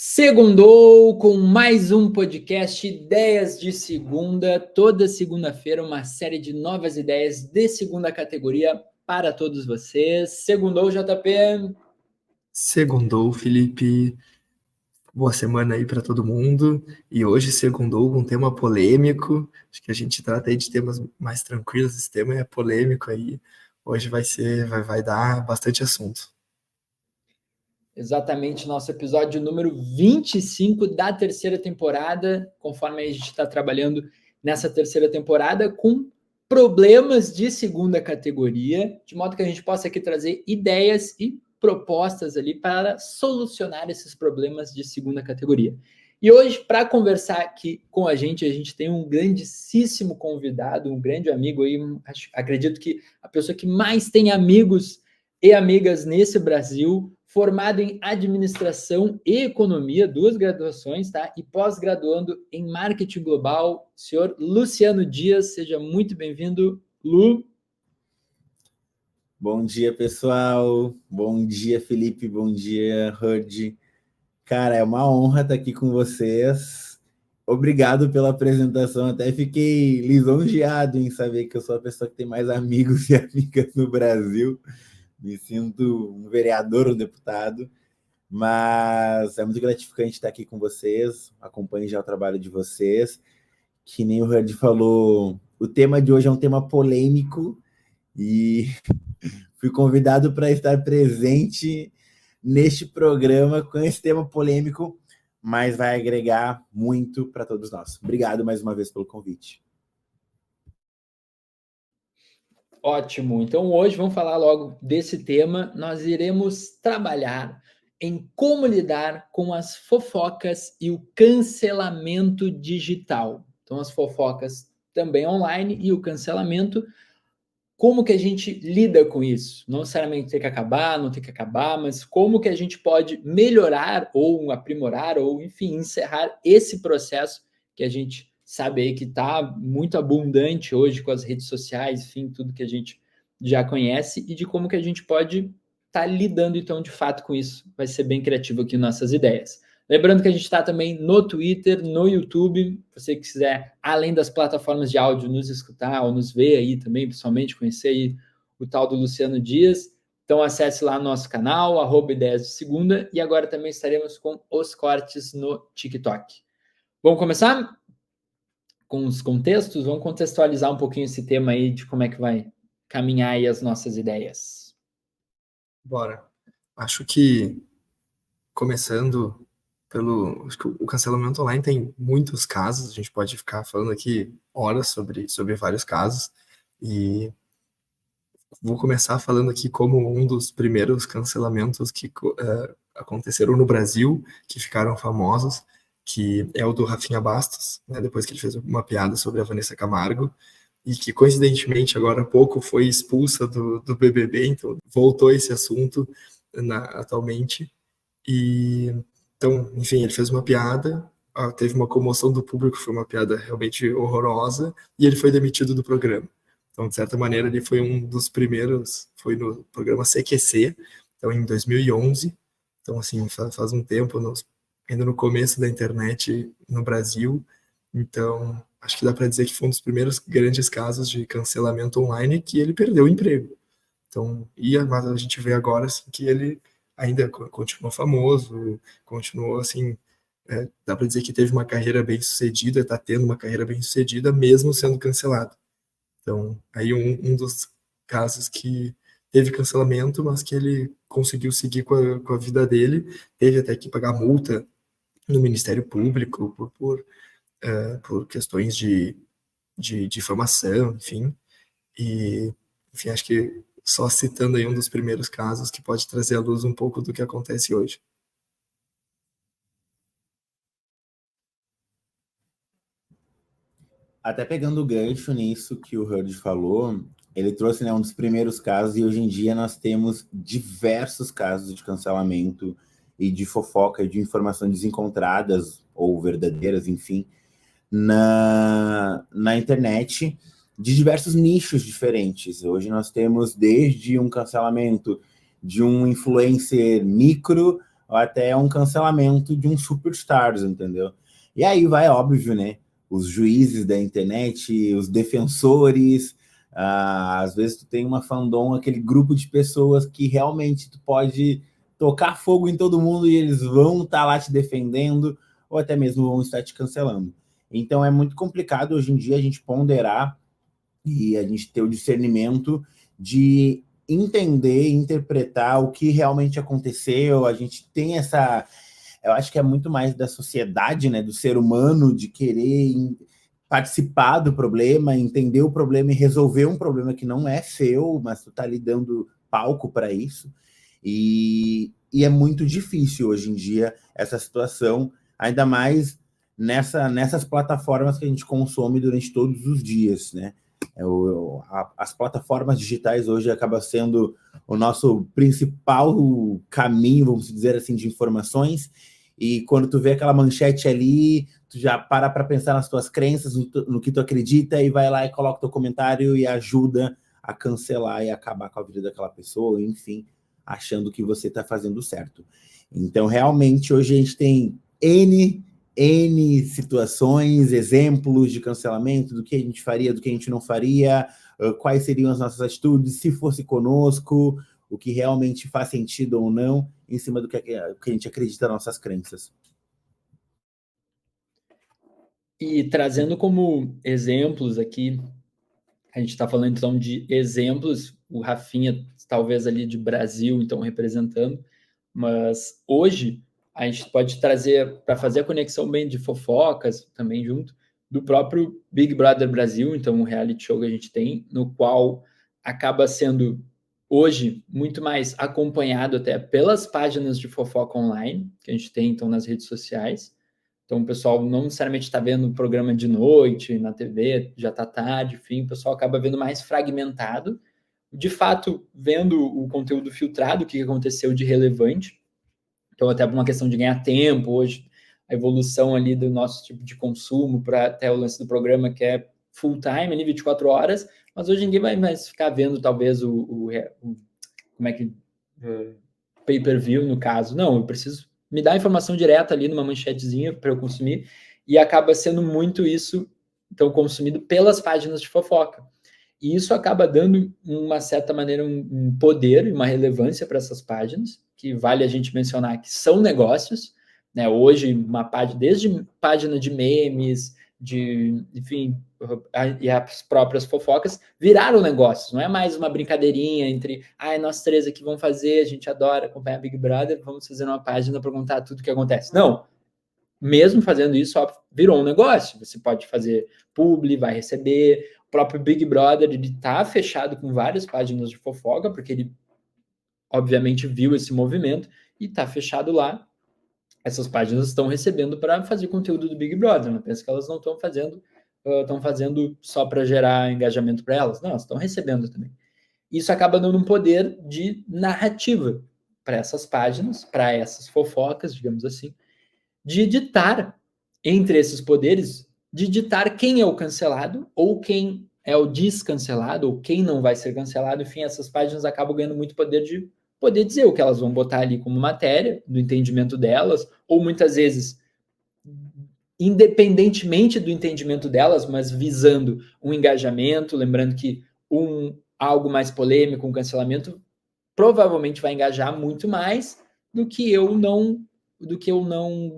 Segundou com mais um podcast Ideias de Segunda. Toda segunda-feira, uma série de novas ideias de segunda categoria para todos vocês. Segundou, JP. Segundou, Felipe. Boa semana aí para todo mundo. E hoje segundou com um tema polêmico. Acho que a gente trata aí de temas mais tranquilos. Esse tema é polêmico aí. Hoje vai dar bastante assunto. Exatamente, nosso episódio número 25 da terceira temporada, conforme a gente está trabalhando nessa terceira temporada, com problemas de segunda categoria, de modo que a gente possa aqui trazer ideias e propostas ali para solucionar esses problemas de segunda categoria. E hoje, para conversar aqui com a gente tem um grandíssimo convidado, um grande amigo aí, acredito que a pessoa que mais tem amigos e amigas nesse Brasil, formado em Administração e Economia, 2 graduações, tá? E pós-graduando em Marketing Global, senhor Luciano Dias. Seja muito bem-vindo, Lu. Bom dia, pessoal. Bom dia, Felipe. Bom dia, Hurd. Cara, é uma honra estar aqui com vocês. Obrigado pela apresentação. Até fiquei lisonjeado em saber que eu sou a pessoa que tem mais amigos e amigas no Brasil. Me sinto um vereador, um deputado, mas é muito gratificante estar aqui com vocês. Acompanhe já o trabalho de vocês. Que nem o Hurd falou, o tema de hoje é um tema polêmico e fui convidado para estar presente neste programa com esse tema polêmico, mas vai agregar muito para todos nós. Obrigado mais uma vez pelo convite. Ótimo. Então hoje vamos falar logo desse tema. Nós iremos trabalhar em como lidar com as fofocas e o cancelamento digital. Então as fofocas também online e o cancelamento, como que a gente lida com isso? Não necessariamente tem que acabar, não tem que acabar, mas como que a gente pode melhorar ou aprimorar ou, enfim, encerrar esse processo que a gente sabe aí que está muito abundante hoje com as redes sociais, enfim, tudo que a gente já conhece, e de como que a gente pode estar lidando, então, de fato com isso. Vai ser bem criativo aqui nossas ideias. Lembrando que a gente está também no Twitter, no YouTube, se você quiser, além das plataformas de áudio, nos escutar ou nos ver aí também, pessoalmente, conhecer aí o tal do Luciano Dias. Então acesse lá nosso canal, @ideias de segunda, e agora também estaremos com os cortes no TikTok. Vamos começar com os contextos? Vamos contextualizar um pouquinho esse tema aí de como é que vai caminhar aí as nossas ideias. Bora. Acho que começando acho que o cancelamento online tem muitos casos, a gente pode ficar falando aqui horas sobre vários casos, e vou começar falando aqui como um dos primeiros cancelamentos que aconteceram no Brasil, que ficaram famosos, que é o do Rafinha Bastos, né, depois que ele fez uma piada sobre a Vanessa Camargo, e que coincidentemente agora há pouco foi expulsa do BBB, então voltou esse assunto atualmente. E então, enfim, ele fez uma piada, teve uma comoção do público, foi uma piada realmente horrorosa, e ele foi demitido do programa. Então, de certa maneira, ele foi um dos primeiros, foi no programa CQC, então em 2011. Então, assim, faz um tempo, ainda no começo da internet no Brasil. Então, acho que dá para dizer que foi um dos primeiros grandes casos de cancelamento online que ele perdeu o emprego. Então, mas a gente vê agora assim, que ele ainda continuou famoso, continuou assim, dá para dizer que teve uma carreira bem sucedida, está tendo uma carreira bem sucedida, mesmo sendo cancelado. Então, aí um dos casos que teve cancelamento, mas que ele conseguiu seguir com a vida dele, teve até que pagar multa no Ministério Público por questões de difamação, enfim. E, enfim, acho que só citando aí um dos primeiros casos que pode trazer à luz um pouco do que acontece hoje. Até pegando o gancho nisso que o Hurd falou, ele trouxe, né, um dos primeiros casos, e hoje em dia nós temos diversos casos de cancelamento e de fofoca e de informações desencontradas ou verdadeiras, enfim, na internet, de diversos nichos diferentes. Hoje nós temos desde um cancelamento de um influencer micro ou até um cancelamento de um superstars, entendeu? E aí vai, óbvio, né? Os juízes da internet, os defensores, às vezes tu tem uma fandom, aquele grupo de pessoas que realmente tu pode tocar fogo em todo mundo e eles vão estar lá te defendendo, ou até mesmo vão estar te cancelando. Então é muito complicado hoje em dia a gente ponderar e a gente ter o discernimento de entender, interpretar o que realmente aconteceu. A gente tem essa... Eu acho que é muito mais da sociedade, né, do ser humano, de querer participar do problema, entender o problema e resolver um problema que não é seu, mas tu tá ali dando palco para isso. E é muito difícil hoje em dia essa situação, ainda mais nessas plataformas que a gente consome durante todos os dias, né? As plataformas digitais hoje acabam sendo o nosso principal caminho, vamos dizer assim, de informações, e quando tu vê aquela manchete ali, tu já para pensar nas tuas crenças, no que tu acredita, e vai lá e coloca o teu comentário e ajuda a cancelar e acabar com a vida daquela pessoa, enfim, achando que você está fazendo certo. Então, realmente, hoje a gente tem N situações, exemplos de cancelamento, do que a gente faria, do que a gente não faria, quais seriam as nossas atitudes, se fosse conosco, o que realmente faz sentido ou não, em cima do que a gente acredita nas nossas crenças. E trazendo como exemplos aqui, a gente está falando então de exemplos, o Rafinha talvez ali de Brasil, então representando, mas hoje a gente pode trazer, para fazer a conexão bem de fofocas também junto, do próprio Big Brother Brasil, então um reality show que a gente tem, no qual acaba sendo hoje muito mais acompanhado até pelas páginas de fofoca online, que a gente tem então nas redes sociais. Então, o pessoal não necessariamente está vendo o programa de noite, na TV, já está tarde, enfim, o pessoal acaba vendo mais fragmentado. De fato, vendo o conteúdo filtrado, o que aconteceu de relevante. Então, até por uma questão de ganhar tempo, hoje, a evolução ali do nosso tipo de consumo para até o lance do programa, que é full time, ali 24 horas, mas hoje ninguém vai mais ficar vendo, talvez, como é que... pay-per-view, no caso. Não, eu preciso me dar a informação direta ali numa manchetezinha para eu consumir, e acaba sendo muito isso, então, consumido pelas páginas de fofoca. E isso acaba dando, uma certa maneira, um poder e uma relevância para essas páginas, que vale a gente mencionar que são negócios, né? Hoje, uma página, desde página de memes, enfim, e as próprias fofocas viraram negócios, não é mais uma brincadeirinha entre, nós três aqui vamos fazer, a gente adora acompanhar Big Brother, vamos fazer uma página para contar tudo o que acontece. Não, mesmo fazendo isso, virou um negócio. Você pode fazer publi, vai receber. O próprio Big Brother, ele está fechado com várias páginas de fofoca, porque ele, obviamente, viu esse movimento e está fechado lá. Essas páginas estão recebendo para fazer conteúdo do Big Brother. Não pensa que elas não estão fazendo só para gerar engajamento para elas. Não, elas estão recebendo também. Isso acaba dando um poder de narrativa para essas páginas, para essas fofocas, digamos assim, de ditar, entre esses poderes, de ditar quem é o cancelado ou quem é o descancelado ou quem não vai ser cancelado. Enfim, essas páginas acabam ganhando muito poder de poder dizer o que elas vão botar ali como matéria, do entendimento delas, ou muitas vezes, independentemente do entendimento delas, mas visando um engajamento, lembrando que algo mais polêmico, um cancelamento, provavelmente vai engajar muito mais do que eu não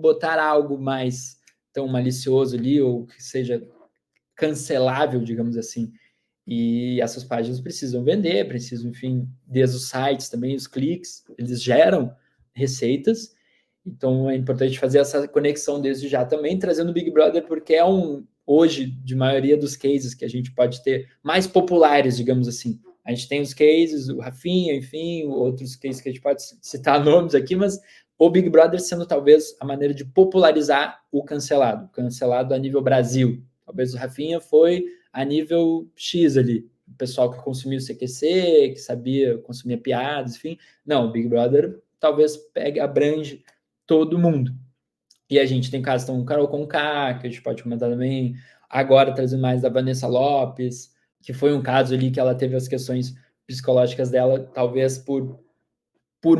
botar algo mais tão malicioso ali, ou que seja cancelável, digamos assim. E essas páginas precisam vender, precisam, enfim, desde os sites também, os cliques, eles geram receitas. Então é importante fazer essa conexão desde já também, trazendo o Big Brother, porque é hoje, de maioria dos cases que a gente pode ter, mais populares, digamos assim. A gente tem os cases, o Rafinha, enfim, outros cases que a gente pode citar nomes aqui, mas o Big Brother sendo talvez a maneira de popularizar o cancelado a nível Brasil. Talvez o Rafinha foi a nível X ali, o pessoal que consumia o CQC, que sabia, consumia piadas, enfim. Não, o Big Brother talvez abrange todo mundo. E a gente tem casos como Carol Conká, que a gente pode comentar também, agora trazendo mais da Vanessa Lopes, que foi um caso ali que ela teve as questões psicológicas dela, talvez por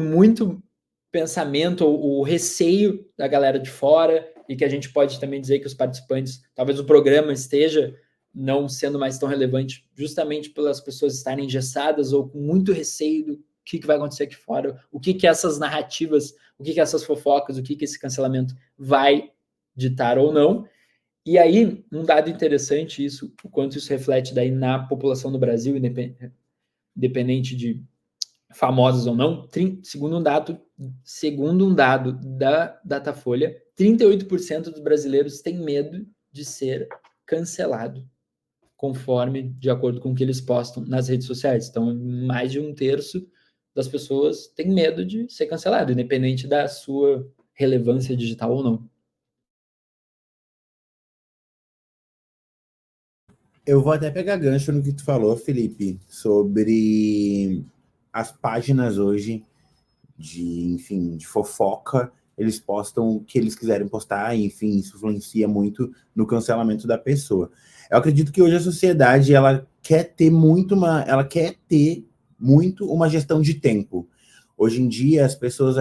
muito pensamento, o receio da galera de fora, e que a gente pode também dizer que os participantes, talvez o programa esteja não sendo mais tão relevante, justamente pelas pessoas estarem engessadas ou com muito receio do que vai acontecer aqui fora, o que essas narrativas, o que essas fofocas, o que esse cancelamento vai ditar ou não. E aí, um dado interessante, isso, o quanto isso reflete daí na população do Brasil, independente de famosos ou não, segundo um dado da Datafolha, 38% dos brasileiros têm medo de ser cancelado, conforme, de acordo com o que eles postam nas redes sociais. Então, mais de 1/3 das pessoas têm medo de ser cancelado, independente da sua relevância digital ou não. Eu vou até pegar gancho no que tu falou, Felipe, sobre as páginas hoje de fofoca. Eles postam o que eles quiserem postar, e, enfim, isso influencia muito no cancelamento da pessoa. Eu acredito que hoje a sociedade, ela quer ter muito uma gestão de tempo. Hoje em dia, as pessoas,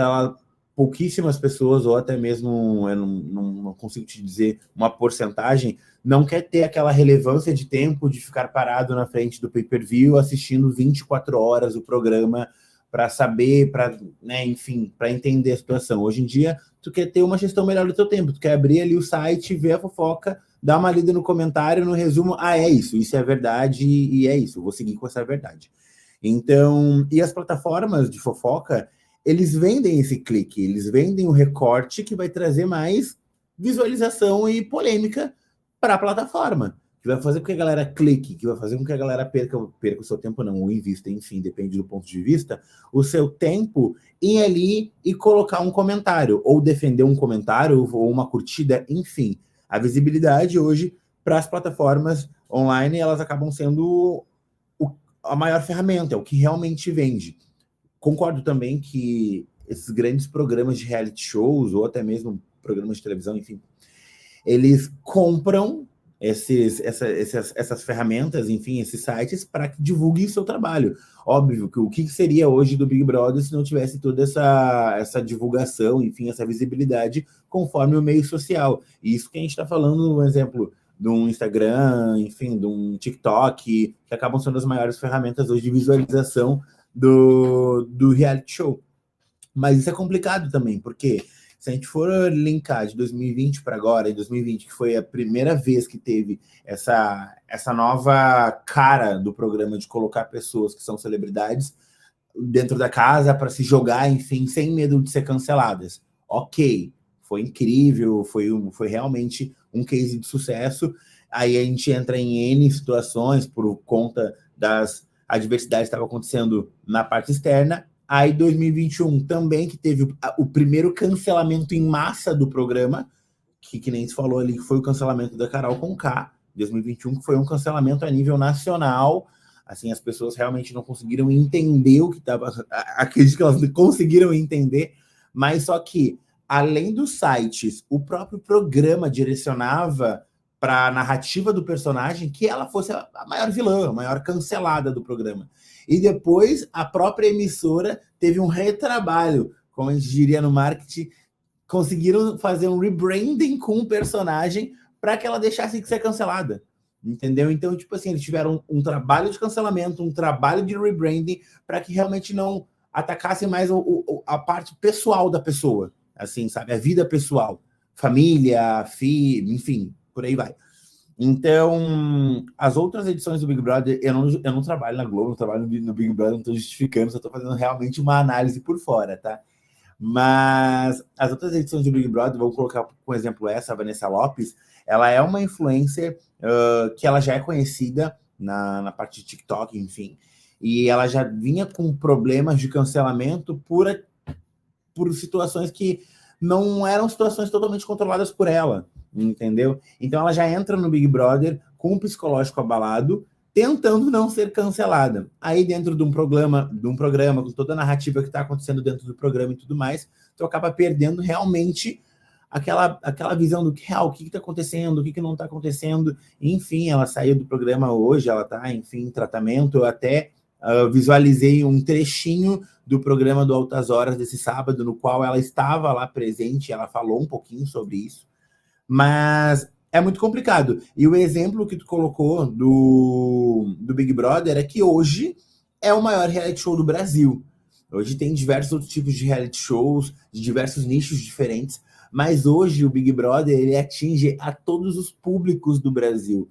pouquíssimas pessoas, ou até mesmo, eu não consigo te dizer uma porcentagem, não quer ter aquela relevância de tempo de ficar parado na frente do pay-per-view assistindo 24 horas o programa para saber, para entender a situação. Hoje em dia, tu quer ter uma gestão melhor do teu tempo, tu quer abrir ali o site, ver a fofoca, dar uma lida no comentário, no resumo, é isso é verdade e é isso, eu vou seguir com essa verdade. Então, e as plataformas de fofoca, eles vendem esse clique, eles vendem o recorte que vai trazer mais visualização e polêmica para a plataforma, que vai fazer com que a galera clique, que vai fazer com que a galera perca o seu tempo, não, ou invista, enfim, depende do ponto de vista, o seu tempo em ali e colocar um comentário, ou defender um comentário, ou uma curtida, enfim. A visibilidade hoje para as plataformas online, elas acabam sendo a maior ferramenta, é o que realmente vende. Concordo também que esses grandes programas de reality shows, ou até mesmo programas de televisão, enfim, eles compram essas ferramentas, enfim, esses sites, para que divulguem o seu trabalho. Óbvio que o que seria hoje do Big Brother se não tivesse toda essa divulgação, enfim, essa visibilidade conforme o meio social. E isso que a gente está falando, um exemplo de um Instagram, enfim, de um TikTok, que acabam sendo as maiores ferramentas hoje de visualização do reality show. Mas isso é complicado também, porque se a gente for linkar de 2020 para agora, em 2020, que foi a primeira vez que teve essa nova cara do programa de colocar pessoas que são celebridades dentro da casa para se jogar, enfim, sem medo de ser canceladas. Ok, foi incrível, foi realmente um case de sucesso. Aí a gente entra em N situações por conta das adversidades que estavam acontecendo na parte externa. Aí 2021 também, que teve o primeiro cancelamento em massa do programa, que nem se falou ali, que foi o cancelamento da Carol Conká, 2021, que foi um cancelamento a nível nacional. Assim, as pessoas realmente não conseguiram entender o que estava... Acredito que elas conseguiram entender, mas só que, além dos sites, o próprio programa direcionava para a narrativa do personagem que ela fosse a maior vilã, a maior cancelada do programa. E depois, a própria emissora teve um retrabalho, como a gente diria no marketing, conseguiram fazer um rebranding com o personagem para que ela deixasse de ser cancelada. Entendeu? Então, tipo assim, eles tiveram um trabalho de cancelamento, um trabalho de rebranding, para que realmente não atacassem mais a parte pessoal da pessoa, assim, sabe? A vida pessoal, família, filho, enfim, por aí vai. Então, as outras edições do Big Brother, eu não trabalho na Globo, não trabalho no Big Brother, não estou justificando, só estou fazendo realmente uma análise por fora, tá? Mas as outras edições do Big Brother, vamos colocar como exemplo essa, a Vanessa Lopes, ela é uma influencer que ela já é conhecida na parte de TikTok, enfim, e ela já vinha com problemas de cancelamento por situações que não eram situações totalmente controladas por ela, entendeu? Então ela já entra no Big Brother com o psicológico abalado, tentando não ser cancelada. Aí dentro de um programa, com toda a narrativa que está acontecendo dentro do programa e tudo mais, tu acaba perdendo realmente aquela visão do que o que está acontecendo, o que não está acontecendo. Enfim, ela saiu do programa hoje, ela está, enfim, em tratamento. Eu até visualizei um trechinho do programa do Altas Horas desse sábado, no qual ela estava lá presente, ela falou um pouquinho sobre isso, mas é muito complicado. E o exemplo que tu colocou do Big Brother é que hoje é o maior reality show do Brasil. Hoje tem diversos outros tipos de reality shows, de diversos nichos diferentes, mas hoje o Big Brother ele atinge a todos os públicos do Brasil.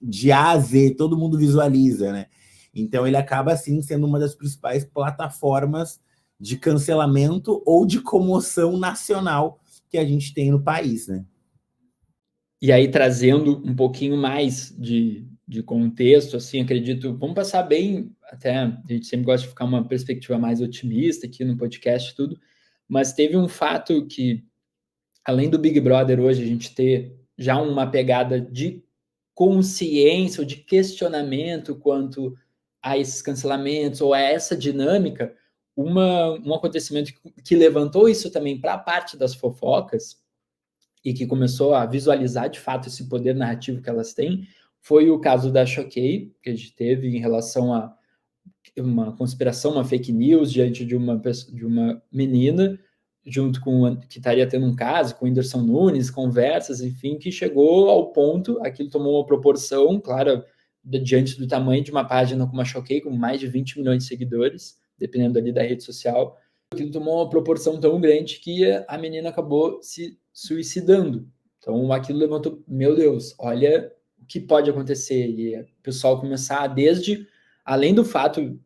De A a Z, todo mundo visualiza, né? Então ele acaba, assim, sendo uma das principais plataformas de cancelamento ou de comoção nacional que a gente tem no país, né? E aí, trazendo um pouquinho mais de contexto, assim, acredito, vamos passar bem, até a gente sempre gosta de ficar uma perspectiva mais otimista aqui no podcast e tudo, mas teve um fato que, além do Big Brother hoje, a gente ter já uma pegada de consciência ou de questionamento quanto a esses cancelamentos ou a essa dinâmica, um acontecimento que levantou isso também para a parte das fofocas e que começou a visualizar de fato esse poder narrativo que elas têm, foi o caso da Choquei, que a gente teve em relação a uma conspiração, uma fake news diante de uma menina, junto com que estaria tendo um caso com o Whindersson Nunes, conversas, enfim, que chegou ao ponto, aquilo tomou uma proporção, claro, diante do tamanho de uma página como a Choquei, com mais de 20 milhões de seguidores, dependendo ali da rede social, aquilo tomou uma proporção tão grande que a menina acabou se suicidando. Então aquilo levantou, meu Deus, olha o que pode acontecer. E o pessoal começar desde, além do fato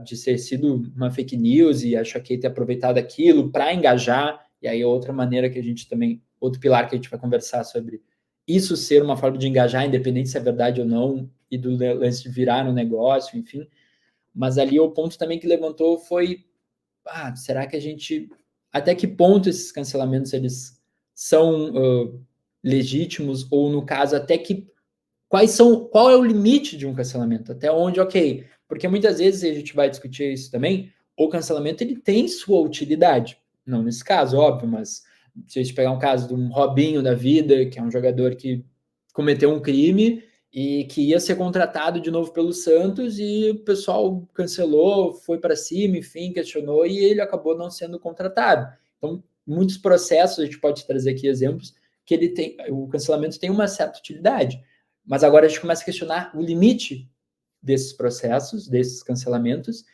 de ter sido uma fake news e a Choquei ter aproveitado aquilo para engajar, e aí outra maneira que a gente também, outro pilar que a gente vai conversar sobre isso ser uma forma de engajar, independente se é verdade ou não, e do lance de virar no negócio, enfim. Mas ali o ponto também que levantou foi, será que a gente, até que ponto esses cancelamentos eles são legítimos, ou no caso, até que qual é o limite de um cancelamento? Até onde, ok, porque muitas vezes, e a gente vai discutir isso também, o cancelamento ele tem sua utilidade. Não nesse caso, óbvio, mas se a gente pegar um caso de um Robinho da vida, que é um jogador que cometeu um crime e que ia ser contratado de novo pelo Santos e o pessoal cancelou, foi para cima, enfim, questionou e ele acabou não sendo contratado. Então, muitos processos, a gente pode trazer aqui exemplos, que o cancelamento tem uma certa utilidade. Mas agora a gente começa a questionar o limite desses processos, desses cancelamentos,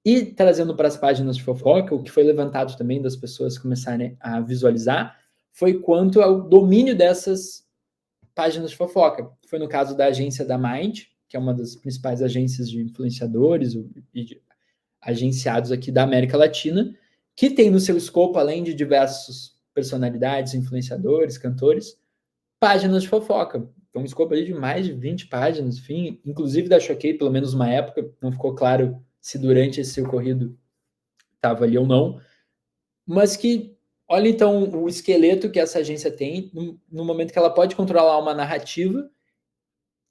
e trazendo para as páginas de fofoca, o que foi levantado também das pessoas começarem a visualizar, foi quanto ao domínio dessas páginas de fofoca. Foi no caso da agência da Mind, que é uma das principais agências de influenciadores e de agenciados aqui da América Latina, que tem no seu escopo, além de diversas personalidades, influenciadores, cantores, páginas de fofoca. Então, um escopo ali de mais de 20 páginas, enfim, inclusive da Choquei, pelo menos uma época, não ficou claro se durante esse ocorrido estava ali ou não, mas que, olha então o esqueleto que essa agência tem no momento que ela pode controlar uma narrativa,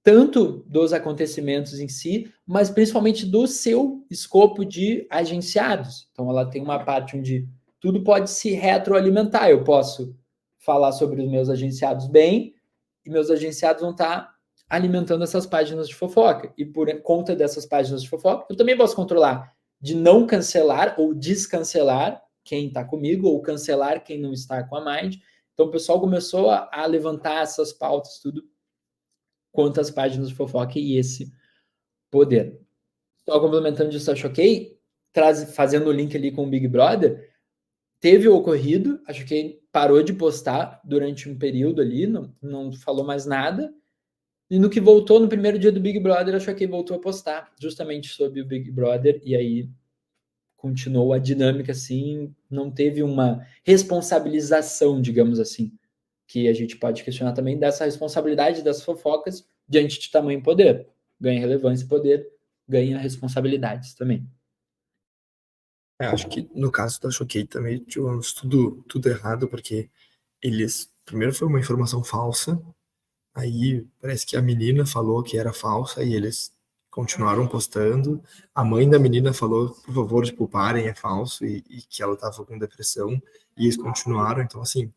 tanto dos acontecimentos em si, mas principalmente do seu escopo de agenciados. Então, ela tem uma parte onde tudo pode se retroalimentar. Eu posso falar sobre os meus agenciados bem, e meus agenciados vão estar alimentando essas páginas de fofoca. E por conta dessas páginas de fofoca, eu também posso controlar de não cancelar ou descancelar quem está comigo, ou cancelar quem não está com a Mind. Então, o pessoal começou a levantar essas pautas, tudo, quanto às páginas de fofoca e esse poder. Só complementando disso, a Choquei, fazendo o link ali com o Big Brother, teve o ocorrido, a Choquei parou de postar durante um período ali, não falou mais nada, e no que voltou, no primeiro dia do Big Brother, a Choquei voltou a postar, justamente sobre o Big Brother, e aí continuou a dinâmica assim, não teve uma responsabilização, digamos assim, que a gente pode questionar também dessa responsabilidade das fofocas diante de tamanho e poder. Ganha relevância e poder, ganha responsabilidades também. Acho que no caso da Choquei também tivemos tudo errado, porque primeiro foi uma informação falsa, aí parece que a menina falou que era falsa e eles continuaram postando. A mãe da menina falou, por favor, tipo, parem, é falso, e que ela tava com depressão, e eles continuaram. Então, assim,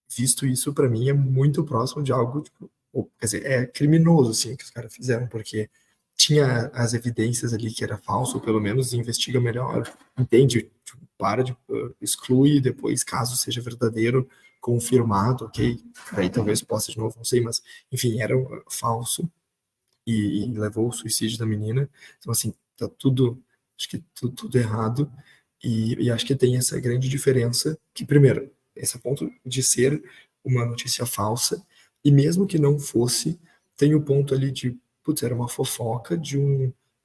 visto isso, para mim é muito próximo de algo, tipo, quer dizer, é criminoso, assim, que os caras fizeram, porque tinha as evidências ali que era falso, ou pelo menos investiga melhor, entende, tipo, para de exclui, depois, caso seja verdadeiro, confirmado, ok? Aí talvez possa de novo, não sei, mas enfim, era falso e levou ao suicídio da menina. Então, assim, tá tudo, acho que tudo errado. E acho que tem essa grande diferença, que primeiro, esse ponto de ser uma notícia falsa, e mesmo que não fosse, tem o ponto ali de, putz, era uma fofoca de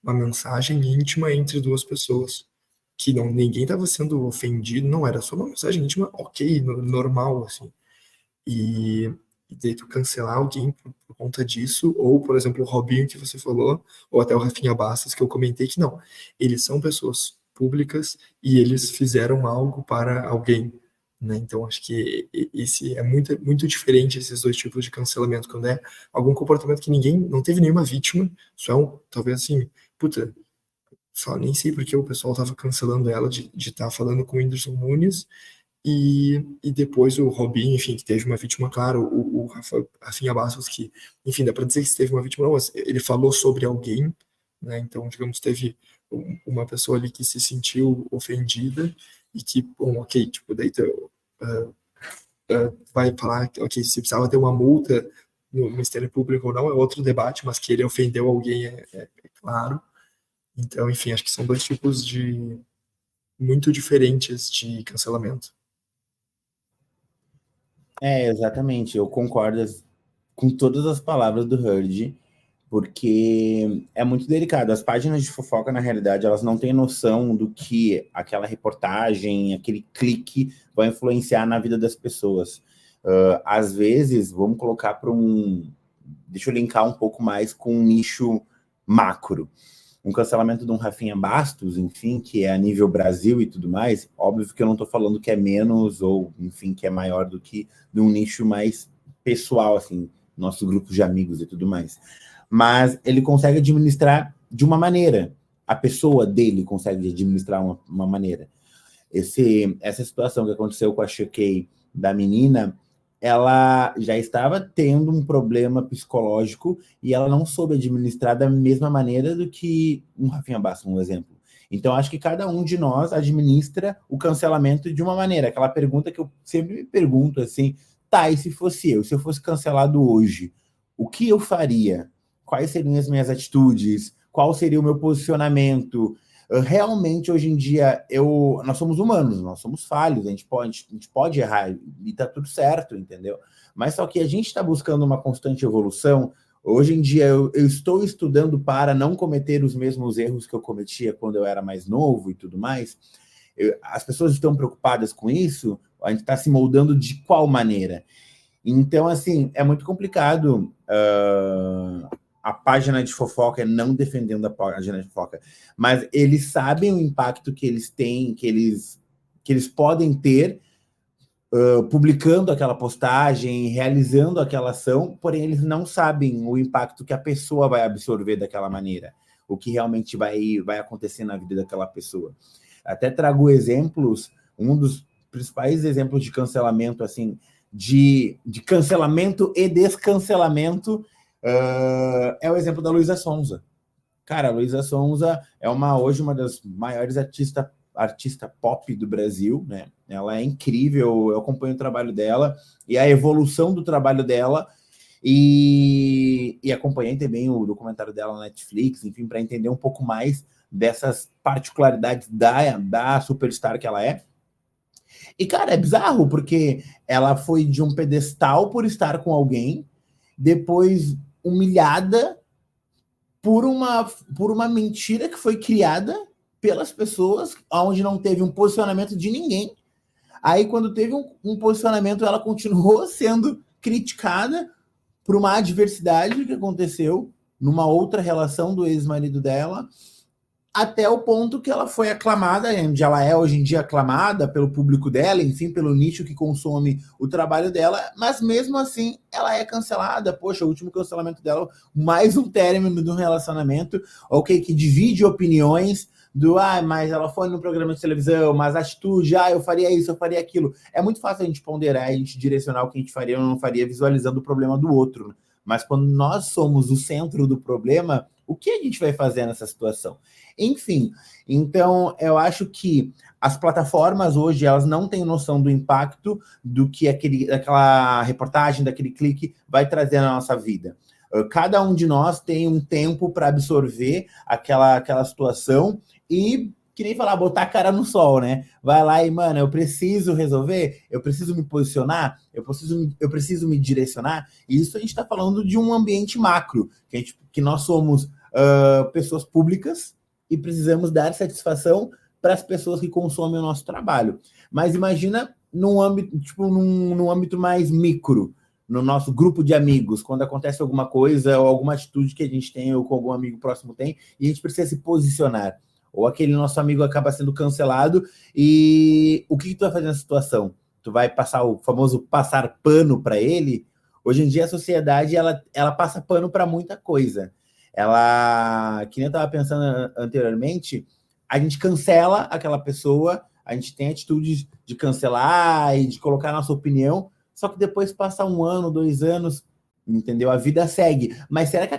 uma mensagem íntima entre duas pessoas, que não, ninguém estava sendo ofendido, não, era só uma mensagem íntima, ok, normal, assim. E, e daí tu cancelar alguém por conta disso, ou, por exemplo, o Robinho que você falou, ou até o Rafinha Bastos, que eu comentei que não, eles são pessoas públicas e eles fizeram algo para alguém, né? Então, acho que esse é muito, muito diferente esses dois tipos de cancelamento, quando é algum comportamento que ninguém, não teve nenhuma vítima, só é talvez assim, puta, só nem sei porque o pessoal tava cancelando ela de estar falando com o Whindersson Nunes, e depois o Robinho, enfim, que teve uma vítima, claro, o Rafinha Bastos, que, enfim, dá para dizer que teve uma vítima, não, mas ele falou sobre alguém, né? Então, digamos, teve uma pessoa ali que se sentiu ofendida e que, bom, ok, tipo, daí vai falar, ok, se precisava ter uma multa no Ministério Público ou não, é outro debate, mas que ele ofendeu alguém é claro. Então, enfim, acho que são dois tipos de muito diferentes de cancelamento. Exatamente. Eu concordo com todas as palavras do Hurd, porque é muito delicado. As páginas de fofoca, na realidade, elas não têm noção do que aquela reportagem, aquele clique vai influenciar na vida das pessoas. Às vezes, vamos colocar para deixa eu linkar um pouco mais com um nicho macro. Um cancelamento de um Rafinha Bastos, enfim, que é a nível Brasil e tudo mais, óbvio que eu não estou falando que é menos ou, enfim, que é maior do que de um nicho mais pessoal, assim, nosso grupo de amigos e tudo mais. Mas ele consegue administrar de uma maneira. A pessoa dele consegue administrar uma maneira. Essa situação que aconteceu com a Choquei da menina, ela já estava tendo um problema psicológico e ela não soube administrar da mesma maneira do que um Rafinha Bastos, um exemplo. Então, acho que cada um de nós administra o cancelamento de uma maneira. Aquela pergunta que eu sempre me pergunto, assim, tá, e se fosse eu? Se eu fosse cancelado hoje, o que eu faria? Quais seriam as minhas atitudes? Qual seria o meu posicionamento? Realmente, hoje em dia, nós somos humanos, nós somos falhos, a gente pode errar e tá tudo certo, entendeu? Mas só que a gente está buscando uma constante evolução. Hoje em dia, eu estou estudando para não cometer os mesmos erros que eu cometia quando eu era mais novo e tudo mais. As pessoas estão preocupadas com isso, a gente está se moldando de qual maneira? Então, assim, é muito complicado a página de fofoca, não defendendo a página de fofoca, mas eles sabem o impacto que eles têm, que eles podem ter publicando aquela postagem, realizando aquela ação, porém eles não sabem o impacto que a pessoa vai absorver daquela maneira, o que realmente vai acontecer na vida daquela pessoa. Até trago exemplos, um dos principais exemplos de cancelamento, assim, de cancelamento e descancelamento, é o exemplo da Luísa Sonza. Cara, a Luísa Sonza é hoje uma das maiores artista pop do Brasil, né? Ela é incrível, eu acompanho o trabalho dela e a evolução do trabalho dela, e acompanhei também o documentário dela na Netflix, enfim, para entender um pouco mais dessas particularidades da superstar que ela é. E, cara, é bizarro, porque ela foi de um pedestal por estar com alguém, depois humilhada por uma mentira que foi criada pelas pessoas, onde não teve um posicionamento de ninguém. Aí, quando teve um posicionamento, ela continuou sendo criticada por uma adversidade que aconteceu numa outra relação do ex-marido dela, até o ponto que ela foi aclamada, onde ela é hoje em dia aclamada pelo público dela, enfim, pelo nicho que consome o trabalho dela, mas mesmo assim ela é cancelada. Poxa, o último cancelamento dela, mais um término de um relacionamento, ok, que divide opiniões mas ela foi no programa de televisão, mas a atitude, eu faria isso, eu faria aquilo. É muito fácil a gente ponderar, a gente direcionar o que a gente faria ou não faria, visualizando o problema do outro. Mas quando nós somos o centro do problema, O que a gente vai fazer nessa situação? Enfim, então eu acho que as plataformas hoje, elas não têm noção do impacto do que aquela reportagem, daquele clique vai trazer na nossa vida. Cada um de nós tem um tempo para absorver aquela situação e, que nem falar, botar a cara no sol, né? Vai lá e, mano, eu preciso resolver, eu preciso me posicionar, eu preciso me direcionar. E isso a gente está falando de um ambiente macro, que nós somos pessoas públicas e precisamos dar satisfação para as pessoas que consomem o nosso trabalho. Mas imagina num âmbito mais micro, no nosso grupo de amigos, quando acontece alguma coisa ou alguma atitude que a gente tem ou que algum amigo próximo tem, e a gente precisa se posicionar. Ou aquele nosso amigo acaba sendo cancelado, e o que tu vai fazer nessa situação? Tu vai passar o famoso passar pano para ele? Hoje em dia a sociedade, ela passa pano para muita coisa. Que nem eu estava pensando anteriormente, a gente cancela aquela pessoa, a gente tem atitudes de cancelar e de colocar a nossa opinião, só que depois passa 1 ano, 2 anos, entendeu? A vida segue. Mas será que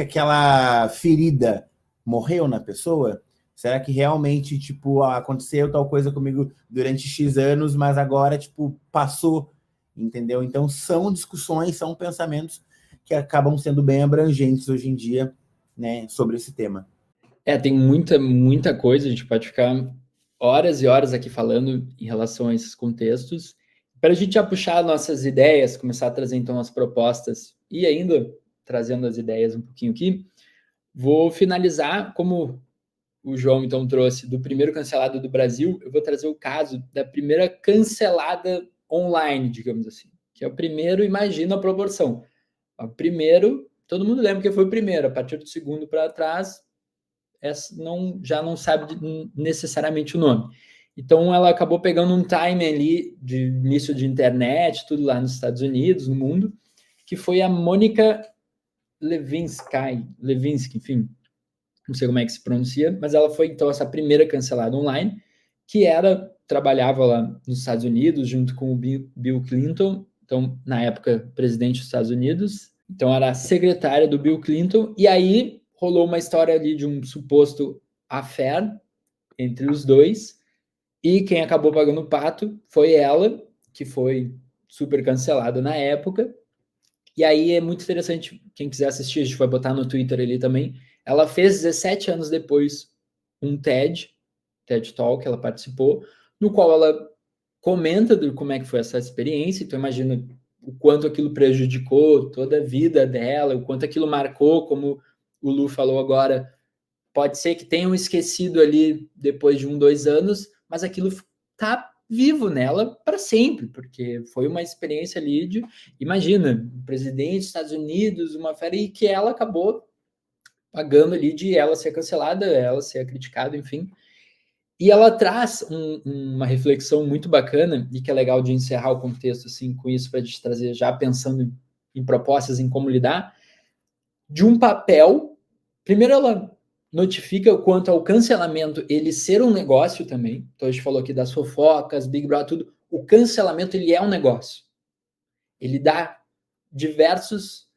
aquela ferida morreu na pessoa? Será que realmente, aconteceu tal coisa comigo durante X anos, mas agora, passou, entendeu? Então, são discussões, são pensamentos que acabam sendo bem abrangentes hoje em dia, né, sobre esse tema. Tem muita coisa, a gente pode ficar horas e horas aqui falando em relação a esses contextos. Para a gente já puxar nossas ideias, começar a trazer então as propostas e ainda trazendo as ideias um pouquinho aqui, vou finalizar, como o João então trouxe, do primeiro cancelado do Brasil, eu vou trazer o caso da primeira cancelada online, digamos assim, que é o primeiro, imagina a proporção. O primeiro, todo mundo lembra que foi o primeiro, a partir do segundo para trás, já não sabe necessariamente o nome. Então, ela acabou pegando um time ali de início de internet, tudo lá nos Estados Unidos, no mundo, que foi a Mônica Lewinsky, enfim, não sei como é que se pronuncia, mas ela foi, então, essa primeira cancelada online, que trabalhava lá nos Estados Unidos, junto com o Bill Clinton, então, na época, presidente dos Estados Unidos, então era a secretária do Bill Clinton, e aí rolou uma história ali de um suposto affair entre os dois, e quem acabou pagando o pato foi ela, que foi super cancelada na época. E aí é muito interessante, quem quiser assistir, a gente vai botar no Twitter ali também. Ela fez 17 anos depois um TED Talk, ela participou, no qual ela comenta como é que foi essa experiência. Então imagina o quanto aquilo prejudicou toda a vida dela, o quanto aquilo marcou, como o Lu falou agora, pode ser que tenham esquecido ali depois de 1, 2 anos, mas aquilo tá vivo nela para sempre, porque foi uma experiência ali de, imagina, o presidente dos Estados Unidos, uma fera, e que ela acabou pagando ali de ela ser cancelada, ela ser criticada, enfim. E ela traz uma reflexão muito bacana, e que é legal de encerrar o contexto assim, com isso, para a gente trazer, já pensando em propostas, em como lidar, de um papel. Primeiro, ela notifica o quanto ao cancelamento ele ser um negócio também. Então, a gente falou aqui das fofocas, Big Brother, tudo. O cancelamento, ele é um negócio. Ele dá diversos...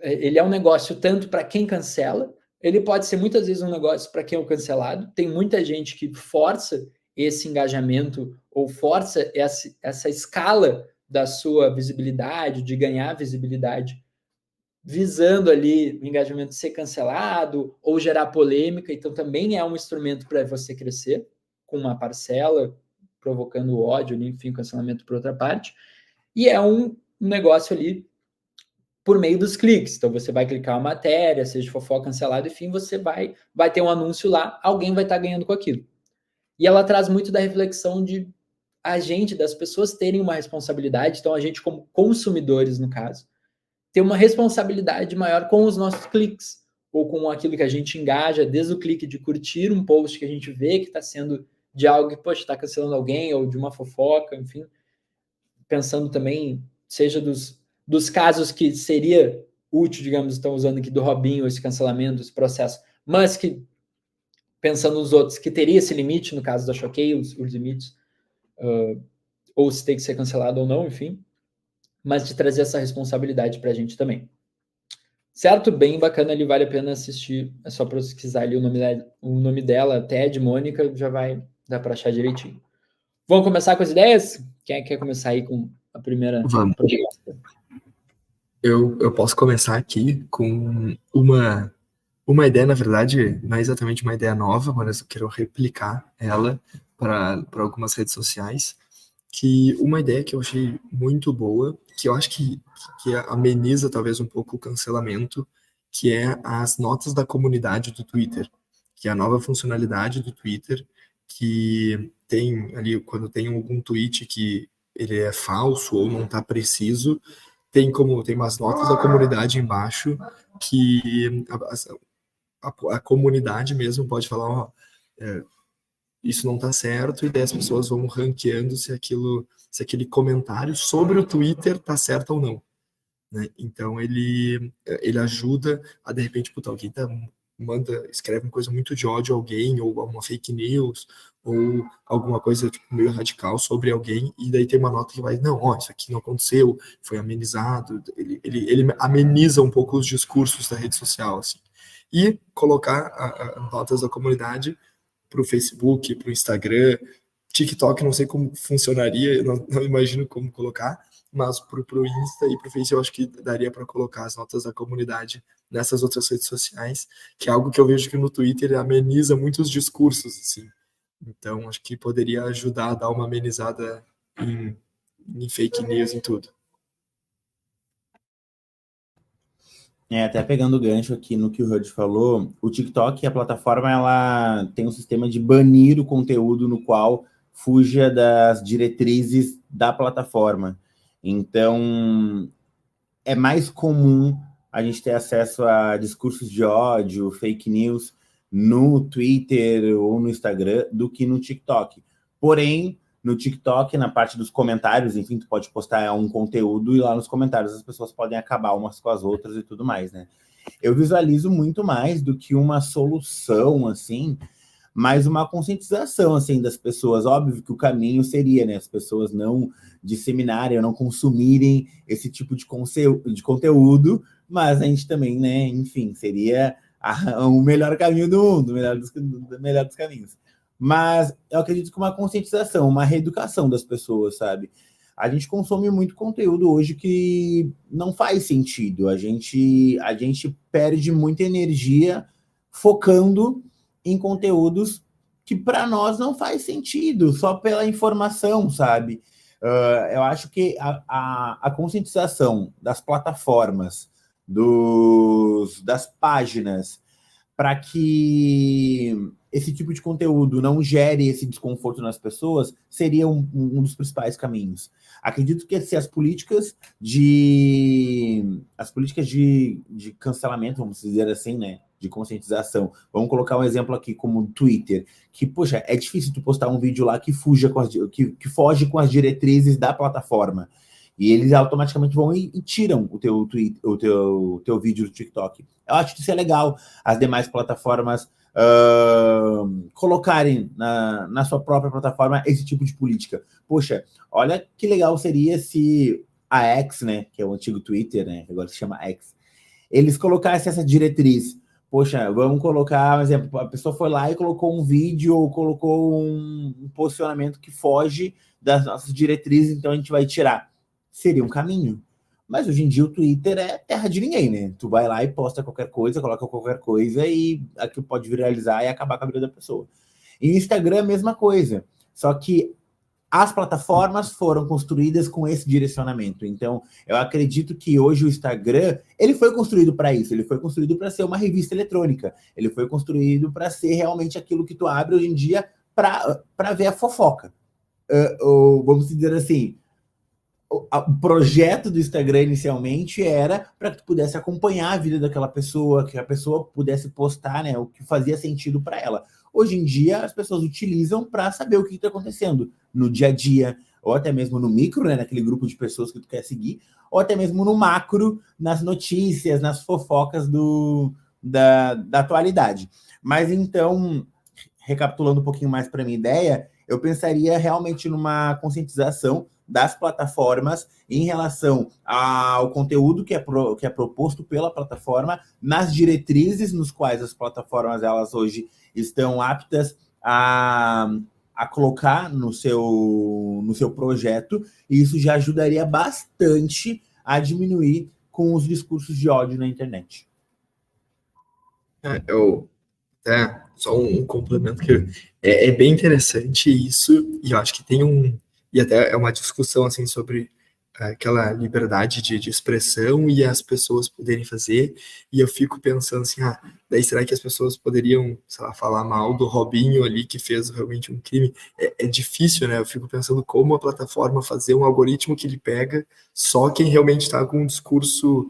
Ele é um negócio tanto para quem cancela, ele pode ser muitas vezes um negócio para quem é o cancelado. Tem muita gente que força esse engajamento ou força essa escala da sua visibilidade, de ganhar visibilidade, visando ali o engajamento ser cancelado ou gerar polêmica. Então, também é um instrumento para você crescer com uma parcela, provocando ódio, enfim, cancelamento por outra parte. E é um negócio ali por meio dos cliques. Então, você vai clicar uma matéria, seja fofoca, cancelado, enfim, você vai ter um anúncio lá, alguém vai estar ganhando com aquilo. E ela traz muito da reflexão de das pessoas terem uma responsabilidade, então a gente como consumidores, no caso, ter uma responsabilidade maior com os nossos cliques, ou com aquilo que a gente engaja, desde o clique de curtir um post que a gente vê que está sendo de algo que, poxa, está cancelando alguém, ou de uma fofoca, enfim. Pensando também, seja dos casos que seria útil, digamos, estão usando aqui do Robinho, esse cancelamento, esse processo, mas que, pensando nos outros, que teria esse limite, no caso da Choquei, os limites, ou se tem que ser cancelado ou não, enfim, mas de trazer essa responsabilidade para a gente também. Certo, bem bacana ali, vale a pena assistir. É só pesquisar ali o nome dela, TED Mônica, já vai dar para achar direitinho. Vamos começar com as ideias? Quem é que quer começar aí com a primeira Vamos. proposta? Eu posso começar aqui com uma ideia, na verdade, não é exatamente uma ideia nova, mas eu quero replicar ela para algumas redes sociais, que uma ideia que eu achei muito boa, que eu acho que ameniza talvez um pouco o cancelamento, que é as notas da comunidade do Twitter, que é a nova funcionalidade do Twitter, que tem ali, quando tem algum tweet que ele é falso ou não está preciso, tem umas notas da comunidade embaixo que a comunidade mesmo pode falar, ó, isso não está certo, e daí as pessoas vão ranqueando se aquele comentário sobre o Twitter está certo ou não, né? Então ele ajuda a, de repente, puta, alguém escreve uma coisa muito de ódio a alguém, ou uma fake news, ou alguma coisa tipo, meio radical sobre alguém, e daí tem uma nota que vai, não, ó, isso aqui não aconteceu, foi amenizado, ele ameniza um pouco os discursos da rede social, assim. E colocar notas da comunidade para o Facebook, para o Instagram, TikTok, não sei como funcionaria, eu não imagino como colocar, mas para o Insta e para o Face eu acho que daria para colocar as notas da comunidade nessas outras redes sociais, que é algo que eu vejo que no Twitter ameniza muitos discursos, assim. Então, acho que poderia ajudar a dar uma amenizada em fake news, em tudo. Até pegando o gancho aqui no que o Hud falou, o TikTok, a plataforma, ela tem um sistema de banir o conteúdo no qual fuja das diretrizes da plataforma. Então, é mais comum a gente ter acesso a discursos de ódio, fake news no Twitter ou no Instagram do que no TikTok. Porém, no TikTok, na parte dos comentários, enfim, tu pode postar um conteúdo e lá nos comentários as pessoas podem acabar umas com as outras e tudo mais, né? Eu visualizo muito mais do que uma solução, assim, mas uma conscientização, assim, das pessoas. Óbvio que o caminho seria, né, as pessoas não disseminarem ou não consumirem esse tipo de conteúdo, mas a gente também, né, enfim, seria o melhor caminho do mundo, o melhor dos caminhos. Mas eu acredito que uma conscientização, uma reeducação das pessoas, sabe? A gente consome muito conteúdo hoje que não faz sentido. A gente perde muita energia focando em conteúdos que para nós não faz sentido, só pela informação, sabe? Eu acho que a conscientização das plataformas, das páginas, para que esse tipo de conteúdo não gere esse desconforto nas pessoas, seria um dos principais caminhos. Acredito que se as políticas de cancelamento, vamos dizer assim, né, de conscientização, vamos colocar um exemplo aqui como o Twitter, que, poxa, é difícil tu postar um vídeo lá que foge com as diretrizes da plataforma. E eles automaticamente vão e tiram o teu vídeo do TikTok. Eu acho que isso é legal. As demais plataformas colocarem na sua própria plataforma esse tipo de política. Poxa, olha que legal seria se a X, né, que é o antigo Twitter, né, agora se chama X, eles colocassem essa diretriz. Poxa, vamos colocar, por exemplo, a pessoa foi lá e colocou um vídeo ou colocou um posicionamento que foge das nossas diretrizes, então a gente vai tirar. Seria um caminho. Mas hoje em dia o Twitter é terra de ninguém, né? Tu vai lá e posta qualquer coisa, coloca qualquer coisa e aquilo pode viralizar e acabar com a vida da pessoa. E o Instagram é a mesma coisa. Só que as plataformas foram construídas com esse direcionamento. Então, eu acredito que hoje o Instagram, ele foi construído para isso. Ele foi construído para ser uma revista eletrônica. Ele foi construído para ser realmente aquilo que tu abre hoje em dia para ver a fofoca. Ou, vamos dizer assim, o projeto do Instagram inicialmente era para que tu pudesse acompanhar a vida daquela pessoa, que a pessoa pudesse postar, né, o que fazia sentido para ela. Hoje em dia, as pessoas utilizam para saber o que está acontecendo no dia a dia, ou até mesmo no micro, né, naquele grupo de pessoas que tu quer seguir, ou até mesmo no macro, nas notícias, nas fofocas da atualidade. Mas então, recapitulando um pouquinho mais para minha ideia, eu pensaria realmente numa conscientização das plataformas em relação ao conteúdo que é proposto pela plataforma, nas diretrizes nos quais as plataformas elas hoje estão aptas a colocar no seu projeto, e isso já ajudaria bastante a diminuir com os discursos de ódio na internet. Eu até só um complemento que é bem interessante isso, e eu acho que e até é uma discussão assim sobre aquela liberdade de expressão e as pessoas poderem fazer, e eu fico pensando assim, daí será que as pessoas poderiam, sei lá, falar mal do Robinho ali que fez realmente um crime? É difícil, né? Eu fico pensando como a plataforma fazer um algoritmo que ele pega só quem realmente está com um discurso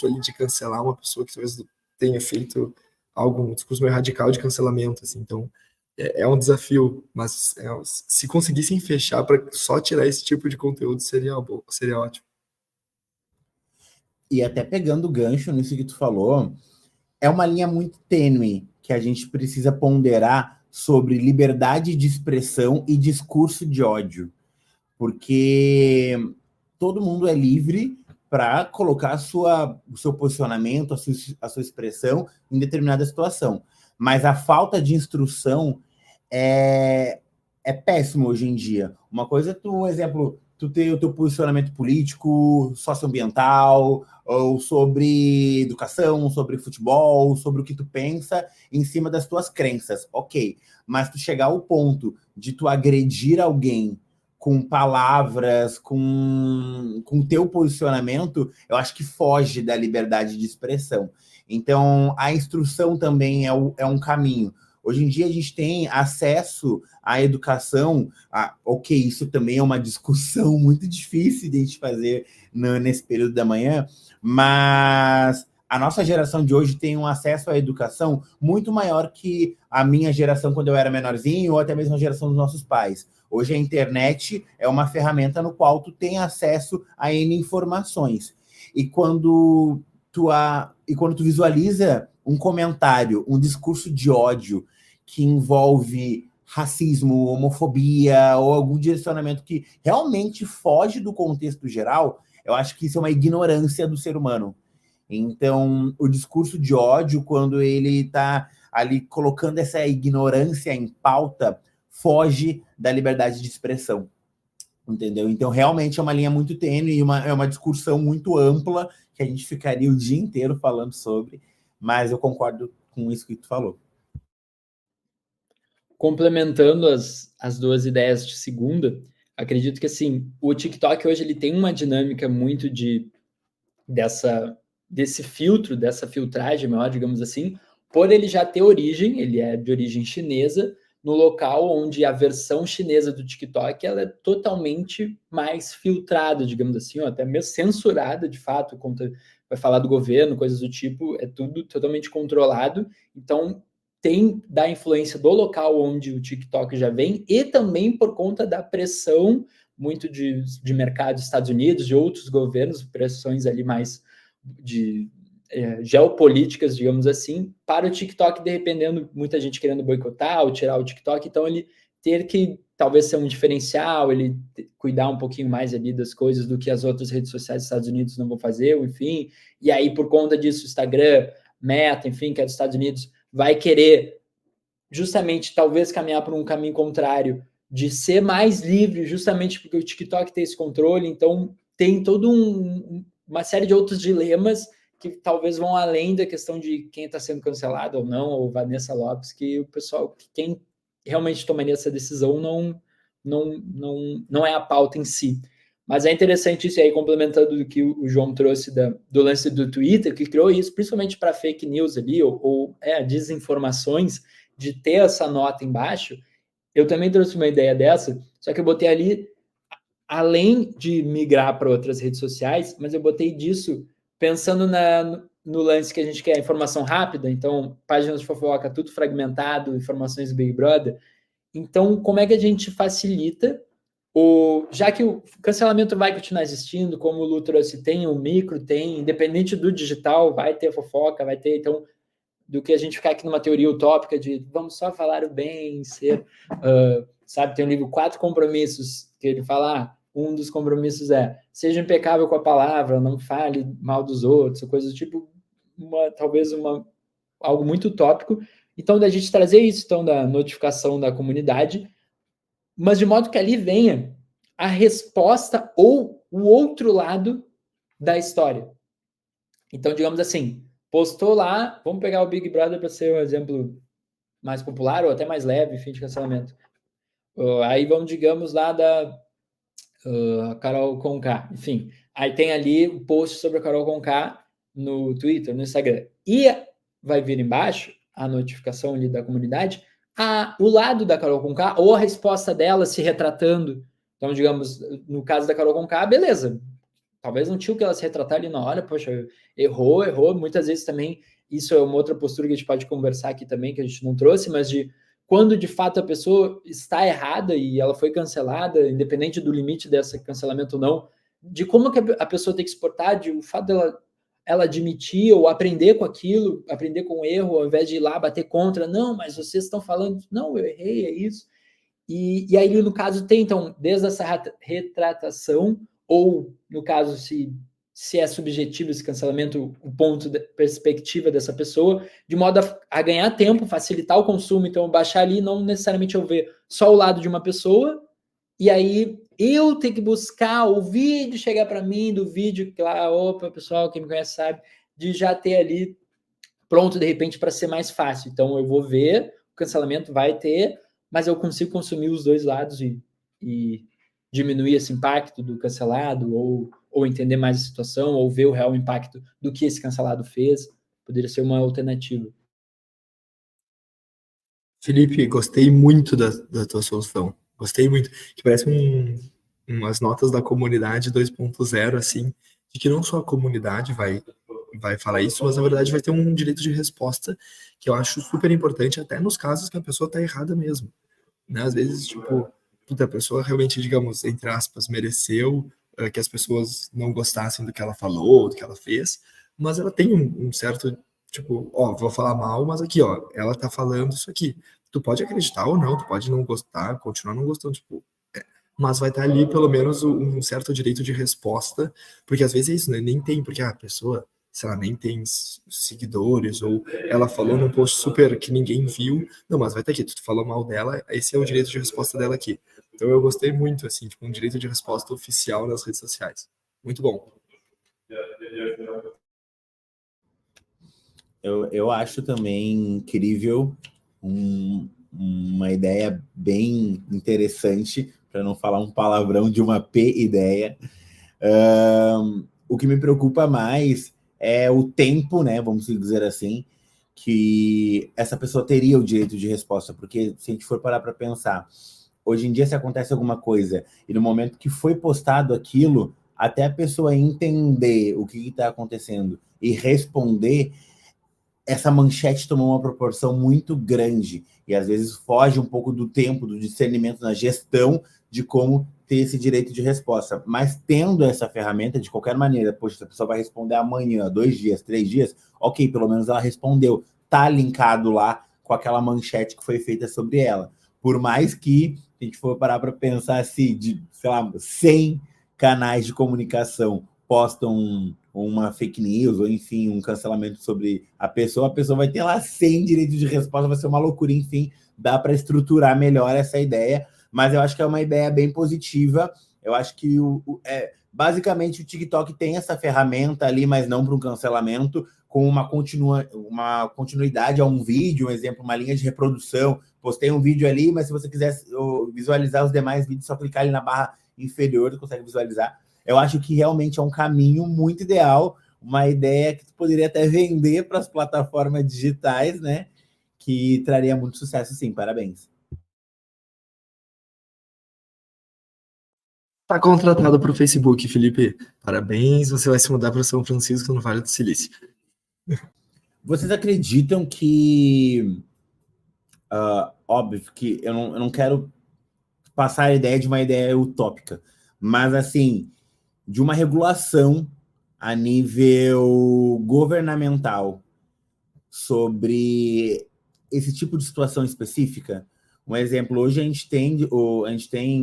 ali de cancelar uma pessoa que talvez tenha feito um discurso meio radical de cancelamento, assim, então é um desafio, mas se conseguissem fechar para só tirar esse tipo de conteúdo seria ótimo. E até pegando o gancho nisso que tu falou, é uma linha muito tênue que a gente precisa ponderar sobre liberdade de expressão e discurso de ódio, porque todo mundo é livre para colocar o seu posicionamento, a sua expressão em determinada situação, mas a falta de instrução é péssimo hoje em dia. Uma coisa é um exemplo, tu ter o teu posicionamento político, socioambiental, ou sobre educação, sobre futebol, sobre o que tu pensa em cima das tuas crenças, ok. Mas tu chegar ao ponto de tu agredir alguém com palavras, com teu posicionamento, eu acho que foge da liberdade de expressão. Então, a instrução também é um caminho. Hoje em dia a gente tem acesso à educação, ok, isso também é uma discussão muito difícil de a gente fazer nesse período da manhã, mas a nossa geração de hoje tem um acesso à educação muito maior que a minha geração quando eu era menorzinho, ou até mesmo a geração dos nossos pais. Hoje a internet é uma ferramenta no qual tu tem acesso a N informações. E quando tu visualiza um comentário, um discurso de ódio que envolve racismo, homofobia ou algum direcionamento que realmente foge do contexto geral, eu acho que isso é uma ignorância do ser humano. Então, o discurso de ódio, quando ele está ali colocando essa ignorância em pauta, foge da liberdade de expressão, entendeu? Então, realmente é uma linha muito tênue e é uma discussão muito ampla que a gente ficaria o dia inteiro falando sobre, mas eu concordo com isso que tu falou. Complementando as duas ideias de segunda, acredito que assim, o TikTok hoje ele tem uma dinâmica muito desse filtro, dessa filtragem maior, digamos assim, por ele já ter origem, ele é de origem chinesa, no local onde a versão chinesa do TikTok ela é totalmente mais filtrada, digamos assim, ou até mesmo censurada, de fato, vai falar do governo, coisas do tipo, é tudo totalmente controlado. Então, tem da influência do local onde o TikTok já vem e também por conta da pressão muito de mercado dos Estados Unidos, de outros governos, pressões ali mais geopolíticas, digamos assim, para o TikTok, dependendo, muita gente querendo boicotar ou tirar o TikTok, então ele ter que talvez ser um diferencial, ele cuidar um pouquinho mais ali das coisas do que as outras redes sociais dos Estados Unidos não vão fazer, enfim, e aí por conta disso, Instagram, Meta, enfim, que é dos Estados Unidos, vai querer justamente talvez caminhar por um caminho contrário, de ser mais livre, justamente porque o TikTok tem esse controle, então tem todo uma série de outros dilemas que talvez vão além da questão de quem está sendo cancelado ou não, ou Vanessa Lopes, que o pessoal, quem realmente tomaria essa decisão não é a pauta em si. Mas é interessante isso aí, complementando do que o João trouxe do lance do Twitter, que criou isso, principalmente para fake news ali, ou desinformações, de ter essa nota embaixo. Eu também trouxe uma ideia dessa, só que eu botei ali, além de migrar para outras redes sociais, mas eu botei disso pensando no lance que a gente quer, informação rápida, então, páginas de fofoca, tudo fragmentado, informações do Big Brother. Então, como é que a gente facilita, já que o cancelamento vai continuar existindo, como o Lu trouxe, tem o micro, tem, independente do digital, vai ter fofoca, vai ter, então, do que a gente ficar aqui numa teoria utópica de vamos só falar o bem, ser... sabe, tem um livro 4 Compromissos, que ele fala, um dos compromissos é seja impecável com a palavra, não fale mal dos outros, coisas do tipo, talvez algo muito utópico. Então, da gente trazer isso, então, da notificação da comunidade, mas de modo que ali venha a resposta ou o outro lado da história. Então, digamos assim, postou lá, vamos pegar o Big Brother para ser um exemplo mais popular ou até mais leve, fim de cancelamento. Aí vamos, digamos, lá da Carol Conká, enfim. Aí tem ali o post sobre a Carol Conká no Twitter, no Instagram. E vai vir embaixo a notificação ali da comunidade, o lado da Carol Conká ou a resposta dela se retratando. Então, digamos, no caso da Carol Conká, beleza. Talvez não tinha o que ela se retratar ali na hora, poxa, errou. Muitas vezes também, isso é uma outra postura que a gente pode conversar aqui também, que a gente não trouxe, mas de quando de fato a pessoa está errada e ela foi cancelada, independente do limite desse cancelamento ou não, de como que a pessoa tem que se portar, de o fato dela admitir ou aprender com aquilo, aprender com o erro, ao invés de ir lá bater contra, não, mas vocês estão falando, não, eu errei, é isso. E aí, no caso, tem, então, desde essa retratação, ou, no caso, se é subjetivo esse cancelamento, o ponto de perspectiva dessa pessoa, de modo a ganhar tempo, facilitar o consumo, então baixar ali, não necessariamente eu ver só o lado de uma pessoa, e aí eu ter que buscar o vídeo, chegar para mim do vídeo, que lá, opa, pessoal, quem me conhece sabe, de já ter ali pronto, de repente, para ser mais fácil. Então eu vou ver, o cancelamento vai ter, mas eu consigo consumir os dois lados e diminuir esse impacto do cancelado, ou entender mais a situação, ou ver o real impacto do que esse cancelado fez, poderia ser uma alternativa. Felipe, gostei muito da tua solução. Gostei muito. Que parece umas notas da comunidade 2.0, assim, de que não só a comunidade vai falar isso, mas na verdade vai ter um direito de resposta que eu acho super importante, até nos casos que a pessoa tá errada mesmo. Né? Às vezes, tipo, a pessoa realmente, digamos, entre aspas, mereceu que as pessoas não gostassem do que ela falou, do que ela fez, mas ela tem um certo, tipo, ó, vou falar mal, mas aqui, ó, ela tá falando isso aqui. Tu pode acreditar ou não, tu pode não gostar, continuar não gostando, tipo, mas vai estar ali pelo menos um certo direito de resposta, porque às vezes é isso, né? Nem tem, porque a pessoa, sei lá, nem tem seguidores, ou ela falou num post super que ninguém viu, não, mas vai estar aqui, tu falou mal dela, esse é o direito de resposta dela aqui. Então eu gostei muito, assim, tipo, um direito de resposta oficial nas redes sociais. Muito bom. Eu acho também incrível uma ideia bem interessante, para não falar um palavrão, de uma P-ideia. O que me preocupa mais é o tempo, né, vamos dizer assim, que essa pessoa teria o direito de resposta, porque se a gente for parar para pensar, hoje em dia se acontece alguma coisa e no momento que foi postado aquilo, até a pessoa entender o que está acontecendo e responder, essa manchete tomou uma proporção muito grande e às vezes foge um pouco do tempo, do discernimento na gestão de como ter esse direito de resposta. Mas tendo essa ferramenta, de qualquer maneira, poxa, se a pessoa vai responder amanhã, 2 dias, 3 dias, ok, pelo menos ela respondeu. Tá linkado lá com aquela manchete que foi feita sobre ela. Por mais que a gente for parar para pensar assim, de, sei lá, 100 canais de comunicação postam uma fake news, ou enfim, um cancelamento sobre a pessoa vai ter lá 100 direitos de resposta, vai ser uma loucura, enfim, dá para estruturar melhor essa ideia, mas eu acho que é uma ideia bem positiva, eu acho que basicamente o TikTok tem essa ferramenta ali, mas não para um cancelamento, com uma continuidade a um vídeo, um exemplo, uma linha de reprodução, postei um vídeo ali, mas se você quiser visualizar os demais vídeos, só clicar ali na barra inferior, você consegue visualizar. Eu acho que realmente é um caminho muito ideal, uma ideia que tu poderia até vender para as plataformas digitais, né? Que traria muito sucesso, sim. Parabéns. Tá contratado para o Facebook, Felipe. Parabéns, você vai se mudar para São Francisco, no Vale do Silício. Vocês acreditam que... óbvio que eu não quero passar a ideia de uma ideia utópica, mas, assim, de uma regulação a nível governamental sobre esse tipo de situação específica. Um exemplo, hoje a gente tem,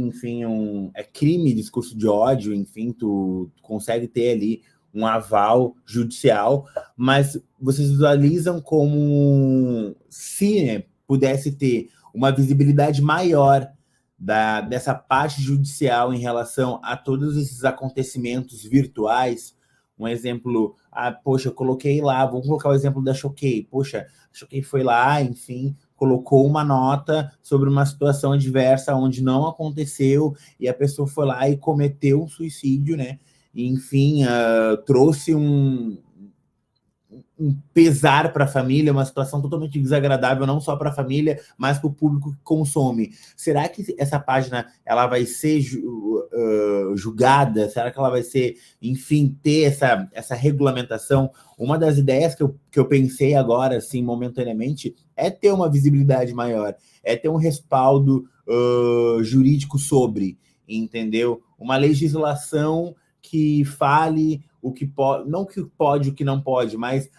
enfim, é crime discurso de ódio, enfim, tu consegue ter ali um aval judicial, mas vocês visualizam como se, né, pudesse ter uma visibilidade maior dessa parte judicial em relação a todos esses acontecimentos virtuais. Um exemplo, poxa, eu coloquei lá, vamos colocar o exemplo da Choquei. Poxa, a Choquei foi lá, enfim, colocou uma nota sobre uma situação adversa onde não aconteceu e a pessoa foi lá e cometeu um suicídio, né? E, enfim, trouxe um pesar para a família, uma situação totalmente desagradável, não só para a família, mas para o público que consome. Será que essa página ela vai ser julgada? Será que ela vai ser, enfim, ter essa regulamentação? Uma das ideias que eu pensei agora, assim, momentaneamente, é ter uma visibilidade maior, é ter um respaldo jurídico sobre, entendeu? Uma legislação que fale o que pode, não o que pode, o que não pode, mas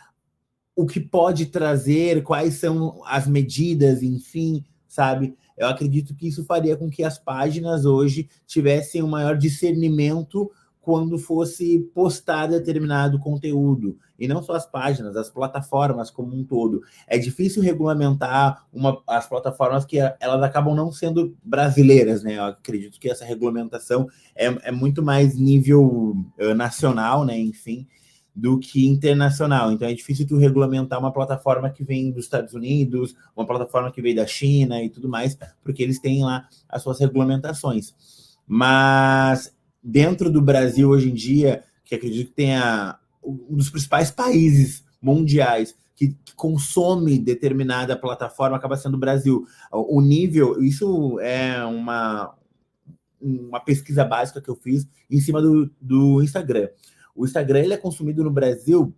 o que pode trazer, quais são as medidas, enfim, sabe? Eu acredito que isso faria com que as páginas hoje tivessem um maior discernimento quando fosse postar determinado conteúdo. E não só as páginas, as plataformas como um todo. É difícil regulamentar as plataformas que elas acabam não sendo brasileiras, né? Eu acredito que essa regulamentação é muito mais nível nacional, né? Enfim, do que internacional. Então é difícil tu regulamentar uma plataforma que vem dos Estados Unidos, uma plataforma que veio da China e tudo mais, porque eles têm lá as suas regulamentações. Mas dentro do Brasil hoje em dia, que acredito que tenha um dos principais países mundiais que consome determinada plataforma, acaba sendo o Brasil. O nível, isso é uma pesquisa básica que eu fiz em cima do Instagram. O Instagram ele é consumido no Brasil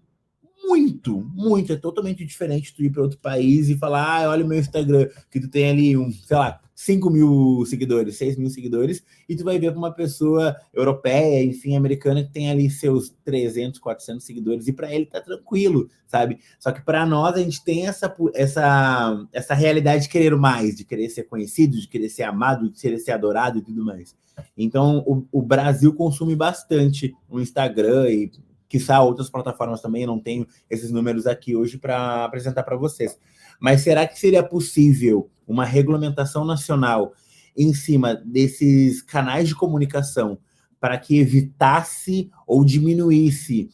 muito, é totalmente diferente tu ir para outro país e falar, olha o meu Instagram, que tu tem ali sei lá, 5 mil seguidores, 6 mil seguidores, e tu vai ver para uma pessoa europeia, enfim, americana, que tem ali seus 300, 400 seguidores, e para ele tá tranquilo, sabe? Só que para nós a gente tem essa realidade de querer mais, de querer ser conhecido, de querer ser amado, de querer ser adorado e tudo mais. Então, o Brasil consome bastante o Instagram e, quiçá, outras plataformas também. Eu não tenho esses números aqui hoje para apresentar para vocês. Mas será que seria possível uma regulamentação nacional em cima desses canais de comunicação para que evitasse ou diminuísse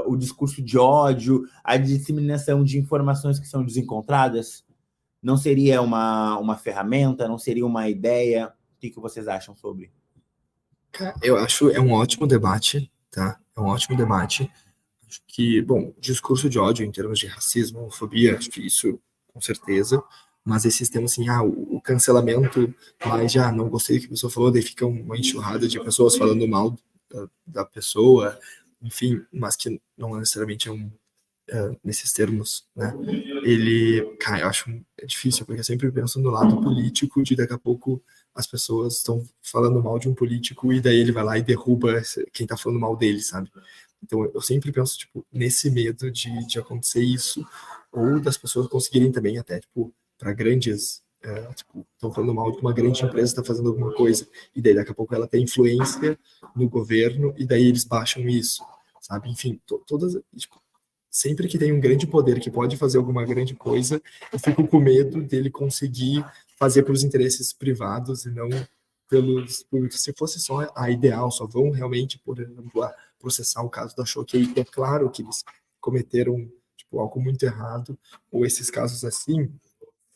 o discurso de ódio, a disseminação de informações que são desencontradas? Não seria uma ferramenta? Não seria uma ideia? O que vocês acham sobre? Eu acho é um ótimo debate, tá? É um ótimo debate. Acho que, bom, discurso de ódio em termos de racismo, homofobia, acho que isso com certeza. Mas esses temas assim, o cancelamento, mas já não gostei do que a pessoa falou, daí fica uma enxurrada de pessoas falando mal da pessoa, enfim, mas que não necessariamente nesses termos, né? Cara, eu acho difícil, porque eu sempre penso no lado político, de daqui a pouco as pessoas estão falando mal de um político e daí ele vai lá e derruba quem tá falando mal dele, sabe? Então eu sempre penso, tipo, nesse medo de acontecer isso, ou das pessoas conseguirem também até, tipo, para grandes, tipo, estão falando mal de uma grande empresa está fazendo alguma coisa, e daí daqui a pouco ela tem influência no governo, e daí eles baixam isso, sabe? Enfim, todas, tipo, sempre que tem um grande poder que pode fazer alguma grande coisa, eu fico com medo dele conseguir fazer pelos interesses privados e não pelos públicos. Se fosse só a ideal, só vão realmente, por exemplo, processar o caso da Choquei, é claro que eles cometeram tipo, algo muito errado, ou esses casos assim,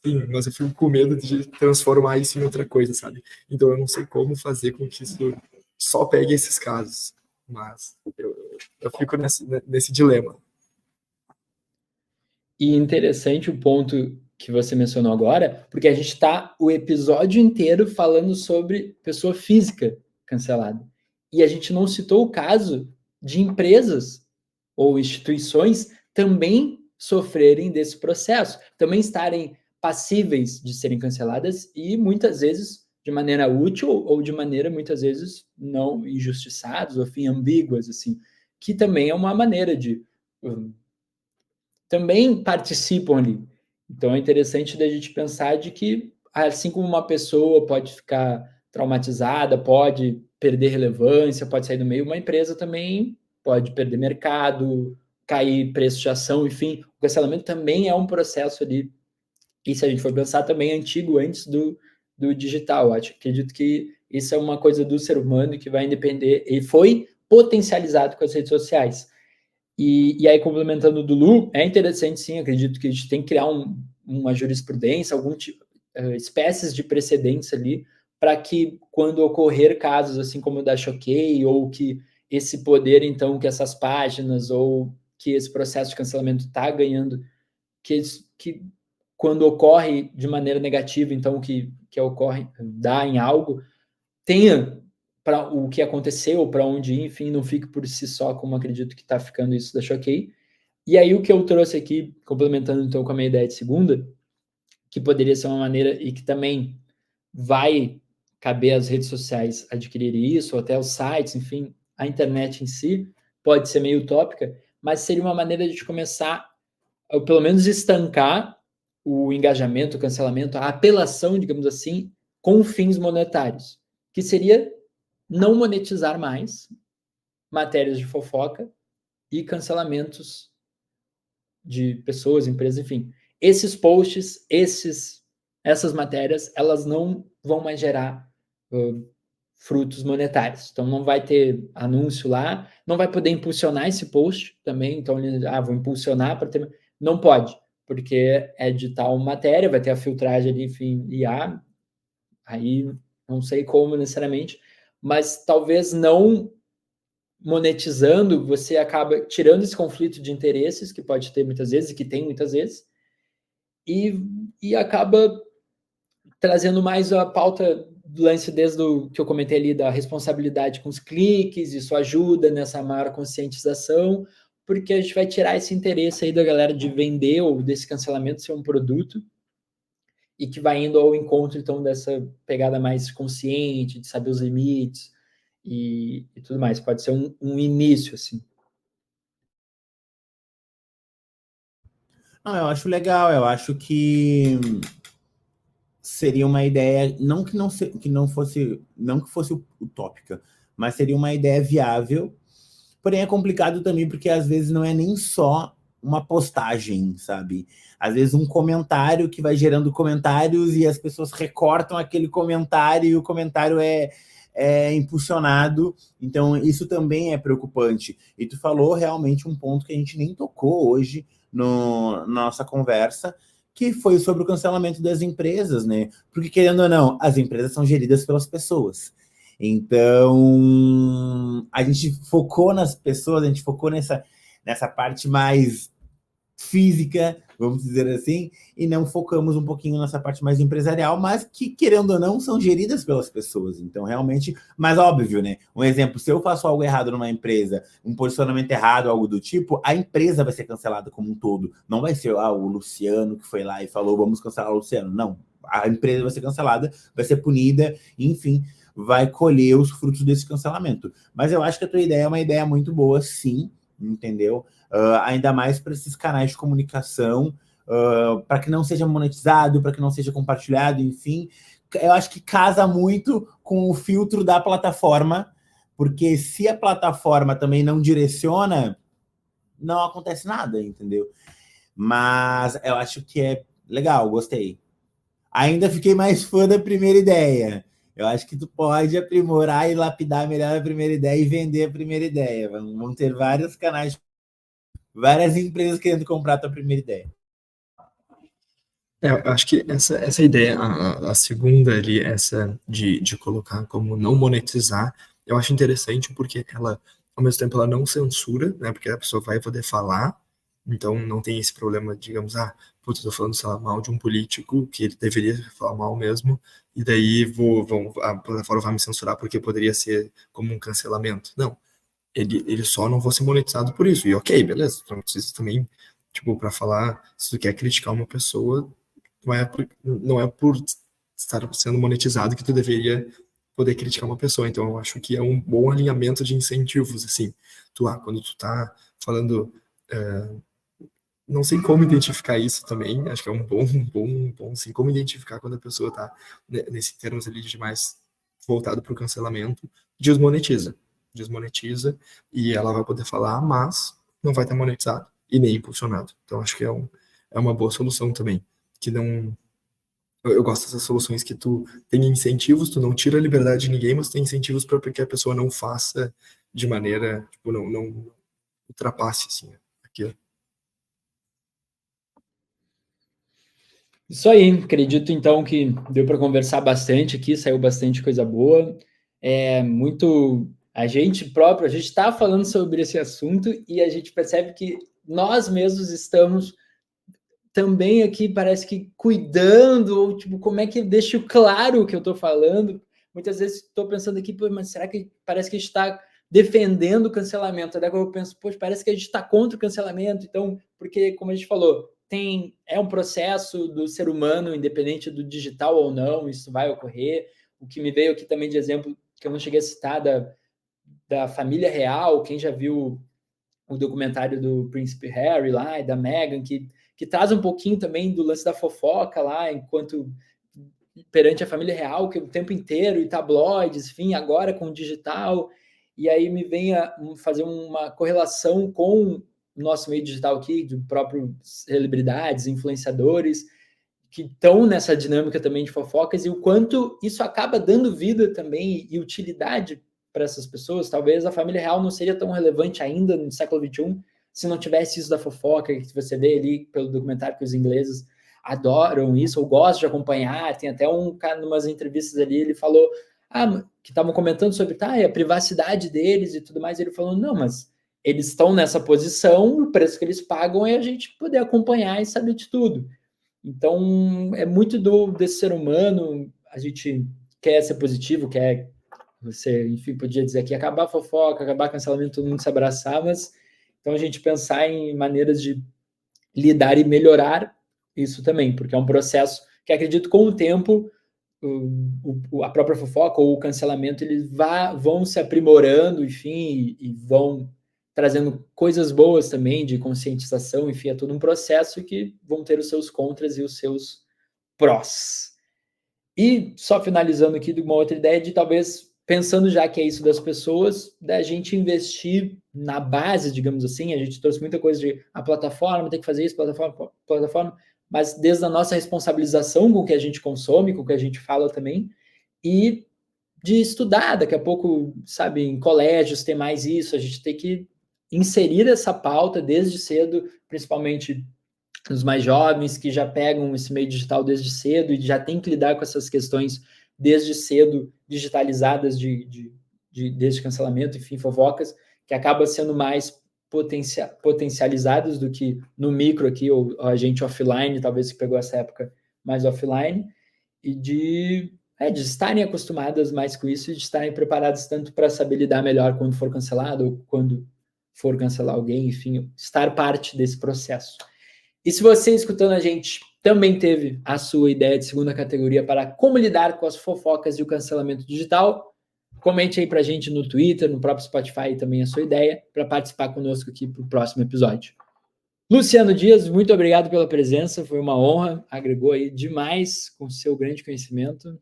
sim, mas eu fico com medo de transformar isso em outra coisa, sabe? Então eu não sei como fazer com que isso só pegue esses casos, mas eu fico nesse dilema. E interessante o ponto que você mencionou agora, porque a gente está o episódio inteiro falando sobre pessoa física cancelada. E a gente não citou o caso de empresas ou instituições também sofrerem desse processo, também estarem passíveis de serem canceladas e muitas vezes de maneira útil ou de maneira muitas vezes não injustiçadas ou enfim ambíguas assim, que também é uma maneira de também participam ali. Então é interessante da gente pensar de que, assim como uma pessoa pode ficar traumatizada, pode perder relevância, pode sair do meio, uma empresa também pode perder mercado, cair preço de ação, enfim, o cancelamento também é um processo ali, e se a gente for pensar também antigo, antes do digital. Acredito que isso é uma coisa do ser humano que vai depender, e foi potencializado com as redes sociais. E aí, complementando do Lu, é interessante sim, acredito que a gente tem que criar uma jurisprudência, algum tipo, espécies de precedentes ali, para que quando ocorrer casos assim como o da Choquei, ou que esse poder, então, que essas páginas, ou que esse processo de cancelamento está ganhando, que quando ocorre de maneira negativa, então, que ocorre, dá em algo, tenha para o que aconteceu, para onde ir, enfim, não fique por si só, como acredito que está ficando isso da Choquei. E aí o que eu trouxe aqui, complementando então com a minha ideia de segunda, que poderia ser uma maneira e que também vai caber às redes sociais adquirirem isso, ou até os sites, enfim, a internet em si, pode ser meio utópica, mas seria uma maneira de começar, ou pelo menos estancar o engajamento, o cancelamento, a apelação, digamos assim, com fins monetários, que seria não monetizar mais matérias de fofoca e cancelamentos de pessoas, empresas, enfim. Esses posts, essas matérias, elas não vão mais gerar frutos monetários. Então, não vai ter anúncio lá, não vai poder impulsionar esse post também. Então, vou impulsionar para ter. Não pode, porque é de tal matéria, vai ter a filtragem ali, enfim, IA, aí não sei como necessariamente, mas talvez não monetizando, você acaba tirando esse conflito de interesses que pode ter muitas vezes, e que tem muitas vezes, e acaba trazendo mais a pauta do lance desde o que eu comentei ali, da responsabilidade com os cliques, isso ajuda nessa maior conscientização, porque a gente vai tirar esse interesse aí da galera de vender ou desse cancelamento ser um produto, e que vai indo ao encontro, então, dessa pegada mais consciente, de saber os limites e tudo mais. Pode ser um início, assim. Eu acho legal, eu acho que seria uma ideia, não que fosse utópica, mas seria uma ideia viável. Porém, é complicado também, porque às vezes não é nem só uma postagem, sabe? Às vezes um comentário que vai gerando comentários e as pessoas recortam aquele comentário e o comentário é impulsionado. Então, isso também é preocupante. E tu falou realmente um ponto que a gente nem tocou hoje na nossa conversa, que foi sobre o cancelamento das empresas, né? Porque, querendo ou não, as empresas são geridas pelas pessoas. Então, a gente focou nas pessoas, a gente focou nessa parte mais física, vamos dizer assim, e não focamos um pouquinho nessa parte mais empresarial, mas que, querendo ou não, são geridas pelas pessoas. Então, realmente, mas óbvio, né? Um exemplo, se eu faço algo errado numa empresa, um posicionamento errado, algo do tipo, a empresa vai ser cancelada como um todo. Não vai ser o Luciano que foi lá e falou, vamos cancelar o Luciano. Não. A empresa vai ser cancelada, vai ser punida, enfim, vai colher os frutos desse cancelamento. Mas eu acho que a tua ideia é uma ideia muito boa, sim, entendeu? Ainda mais para esses canais de comunicação, para que não seja monetizado, para que não seja compartilhado, enfim. Eu acho que casa muito com o filtro da plataforma, porque se a plataforma também não direciona, não acontece nada, entendeu? Mas eu acho que é legal, gostei. Ainda fiquei mais fã da primeira ideia. Eu acho que tu pode aprimorar e lapidar melhor a primeira ideia e vender a primeira ideia. Vão ter vários canais, várias empresas querendo comprar a tua primeira ideia. Eu acho que essa ideia, a segunda ali, essa de colocar como não monetizar, eu acho interessante porque ela, ao mesmo tempo, ela não censura, né? Porque a pessoa vai poder falar, então não tem esse problema, digamos, putz, eu tô falando, sei lá, mal de um político, que ele deveria falar mal mesmo, e daí a plataforma vai me censurar porque poderia ser como um cancelamento. Não, ele só não vai ser monetizado por isso, e ok, beleza, então não precisa também, tipo, para falar, se tu quer criticar uma pessoa, não é por estar sendo monetizado que tu deveria poder criticar uma pessoa. Então, eu acho que é um bom alinhamento de incentivos, assim. Quando tu tá falando não sei como identificar isso também, acho que é um bom, assim, como identificar quando a pessoa está nesse termos ali de mais voltado para o cancelamento, desmonetiza, e ela vai poder falar, mas não vai estar monetizado e nem impulsionado. Então, acho que é uma boa solução também, que não... Eu gosto dessas soluções que tu tem incentivos, tu não tira a liberdade de ninguém, mas tem incentivos para que a pessoa não faça de maneira, tipo, não ultrapasse, assim, aquilo. Isso aí, acredito então que deu para conversar bastante aqui, saiu bastante coisa boa. É muito. A gente próprio, a gente está falando sobre esse assunto e a gente percebe que nós mesmos estamos também aqui, parece que cuidando, ou tipo, como é que eu deixo claro o que eu estou falando? Muitas vezes estou pensando aqui, pô, mas será que parece que a gente está defendendo o cancelamento? Até quando eu penso, poxa, parece que a gente está contra o cancelamento, então, porque, como a gente falou, é um processo do ser humano, independente do digital ou não, isso vai ocorrer. O que me veio aqui também de exemplo, que eu não cheguei a citar, da família real, quem já viu o documentário do Príncipe Harry lá e da Meghan, que traz um pouquinho também do lance da fofoca lá, enquanto perante a família real, que o tempo inteiro, e tabloides, enfim, agora com o digital, e aí me vem a fazer uma correlação com o nosso meio digital aqui, do próprio celebridades, influenciadores, que estão nessa dinâmica também de fofocas, e o quanto isso acaba dando vida também e utilidade para essas pessoas. Talvez a família real não seria tão relevante ainda no século XXI se não tivesse isso da fofoca, que você vê ali pelo documentário que os ingleses adoram isso, ou gostam de acompanhar. Tem até um cara, em umas entrevistas ali, ele falou que estavam comentando sobre a privacidade deles e tudo mais, e ele falou, não, mas eles estão nessa posição, o preço que eles pagam é a gente poder acompanhar e saber de tudo. Então, é muito desse ser humano, a gente quer ser positivo, quer, você, enfim, podia dizer aqui, acabar a fofoca, acabar cancelamento, todo mundo se abraçar, mas então a gente pensar em maneiras de lidar e melhorar isso também, porque é um processo que acredito com o tempo a própria fofoca ou o cancelamento eles vão se aprimorando, enfim, e vão trazendo coisas boas também de conscientização, enfim, é todo um processo que vão ter os seus contras e os seus prós. E só finalizando aqui de uma outra ideia de talvez pensando já que é isso das pessoas, da gente investir na base, digamos assim, a gente trouxe muita coisa de a plataforma, tem que fazer isso, plataforma, mas desde a nossa responsabilização com o que a gente consome, com o que a gente fala também, e de estudar, daqui a pouco, sabe, em colégios tem mais isso, a gente tem que inserir essa pauta desde cedo, principalmente os mais jovens que já pegam esse meio digital desde cedo e já tem que lidar com essas questões desde cedo, digitalizadas desde cancelamento, enfim, fofocas, que acaba sendo mais potencializadas do que no micro aqui, ou a gente offline, talvez que pegou essa época mais offline, e de estarem acostumadas mais com isso e de estarem preparadas tanto para saber lidar melhor quando for cancelado ou quando for cancelar alguém, enfim, estar parte desse processo. E se você, escutando a gente, também teve a sua ideia de segunda categoria para como lidar com as fofocas e o cancelamento digital, comente aí para a gente no Twitter, no próprio Spotify também a sua ideia, para participar conosco aqui para o próximo episódio. Luciano Dias, muito obrigado pela presença, foi uma honra, agregou aí demais com seu grande conhecimento.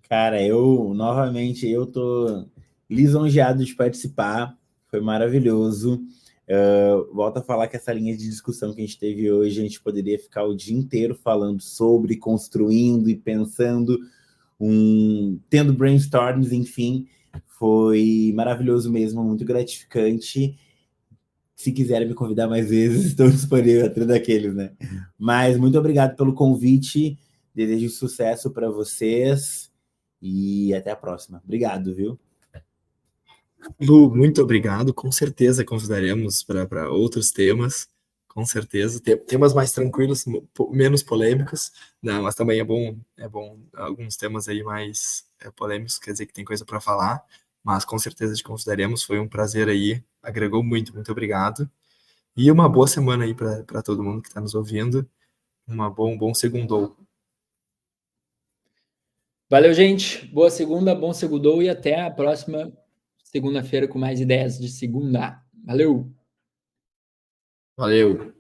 Cara, novamente, eu tô lisonjeado de participar, foi maravilhoso. Volto a falar que essa linha de discussão que a gente teve hoje, a gente poderia ficar o dia inteiro falando sobre, construindo e pensando, tendo brainstorms, enfim, foi maravilhoso mesmo, muito gratificante. Se quiserem me convidar mais vezes, estou disponível atrás daqueles, né? Mas muito obrigado pelo convite, desejo sucesso para vocês e até a próxima. Obrigado, viu? Lu, muito obrigado. Com certeza convidaremos para outros temas. Com certeza. Temas mais tranquilos, menos polêmicos. Não, mas também é bom alguns temas aí mais polêmicos, quer dizer que tem coisa para falar. Mas com certeza te convidaremos. Foi um prazer aí. Agregou muito, muito obrigado. E uma boa semana aí para todo mundo que está nos ouvindo. Bom segundou. Valeu, gente. Boa segunda, bom segundou e até a próxima segunda-feira com mais ideias de segunda. Valeu! Valeu!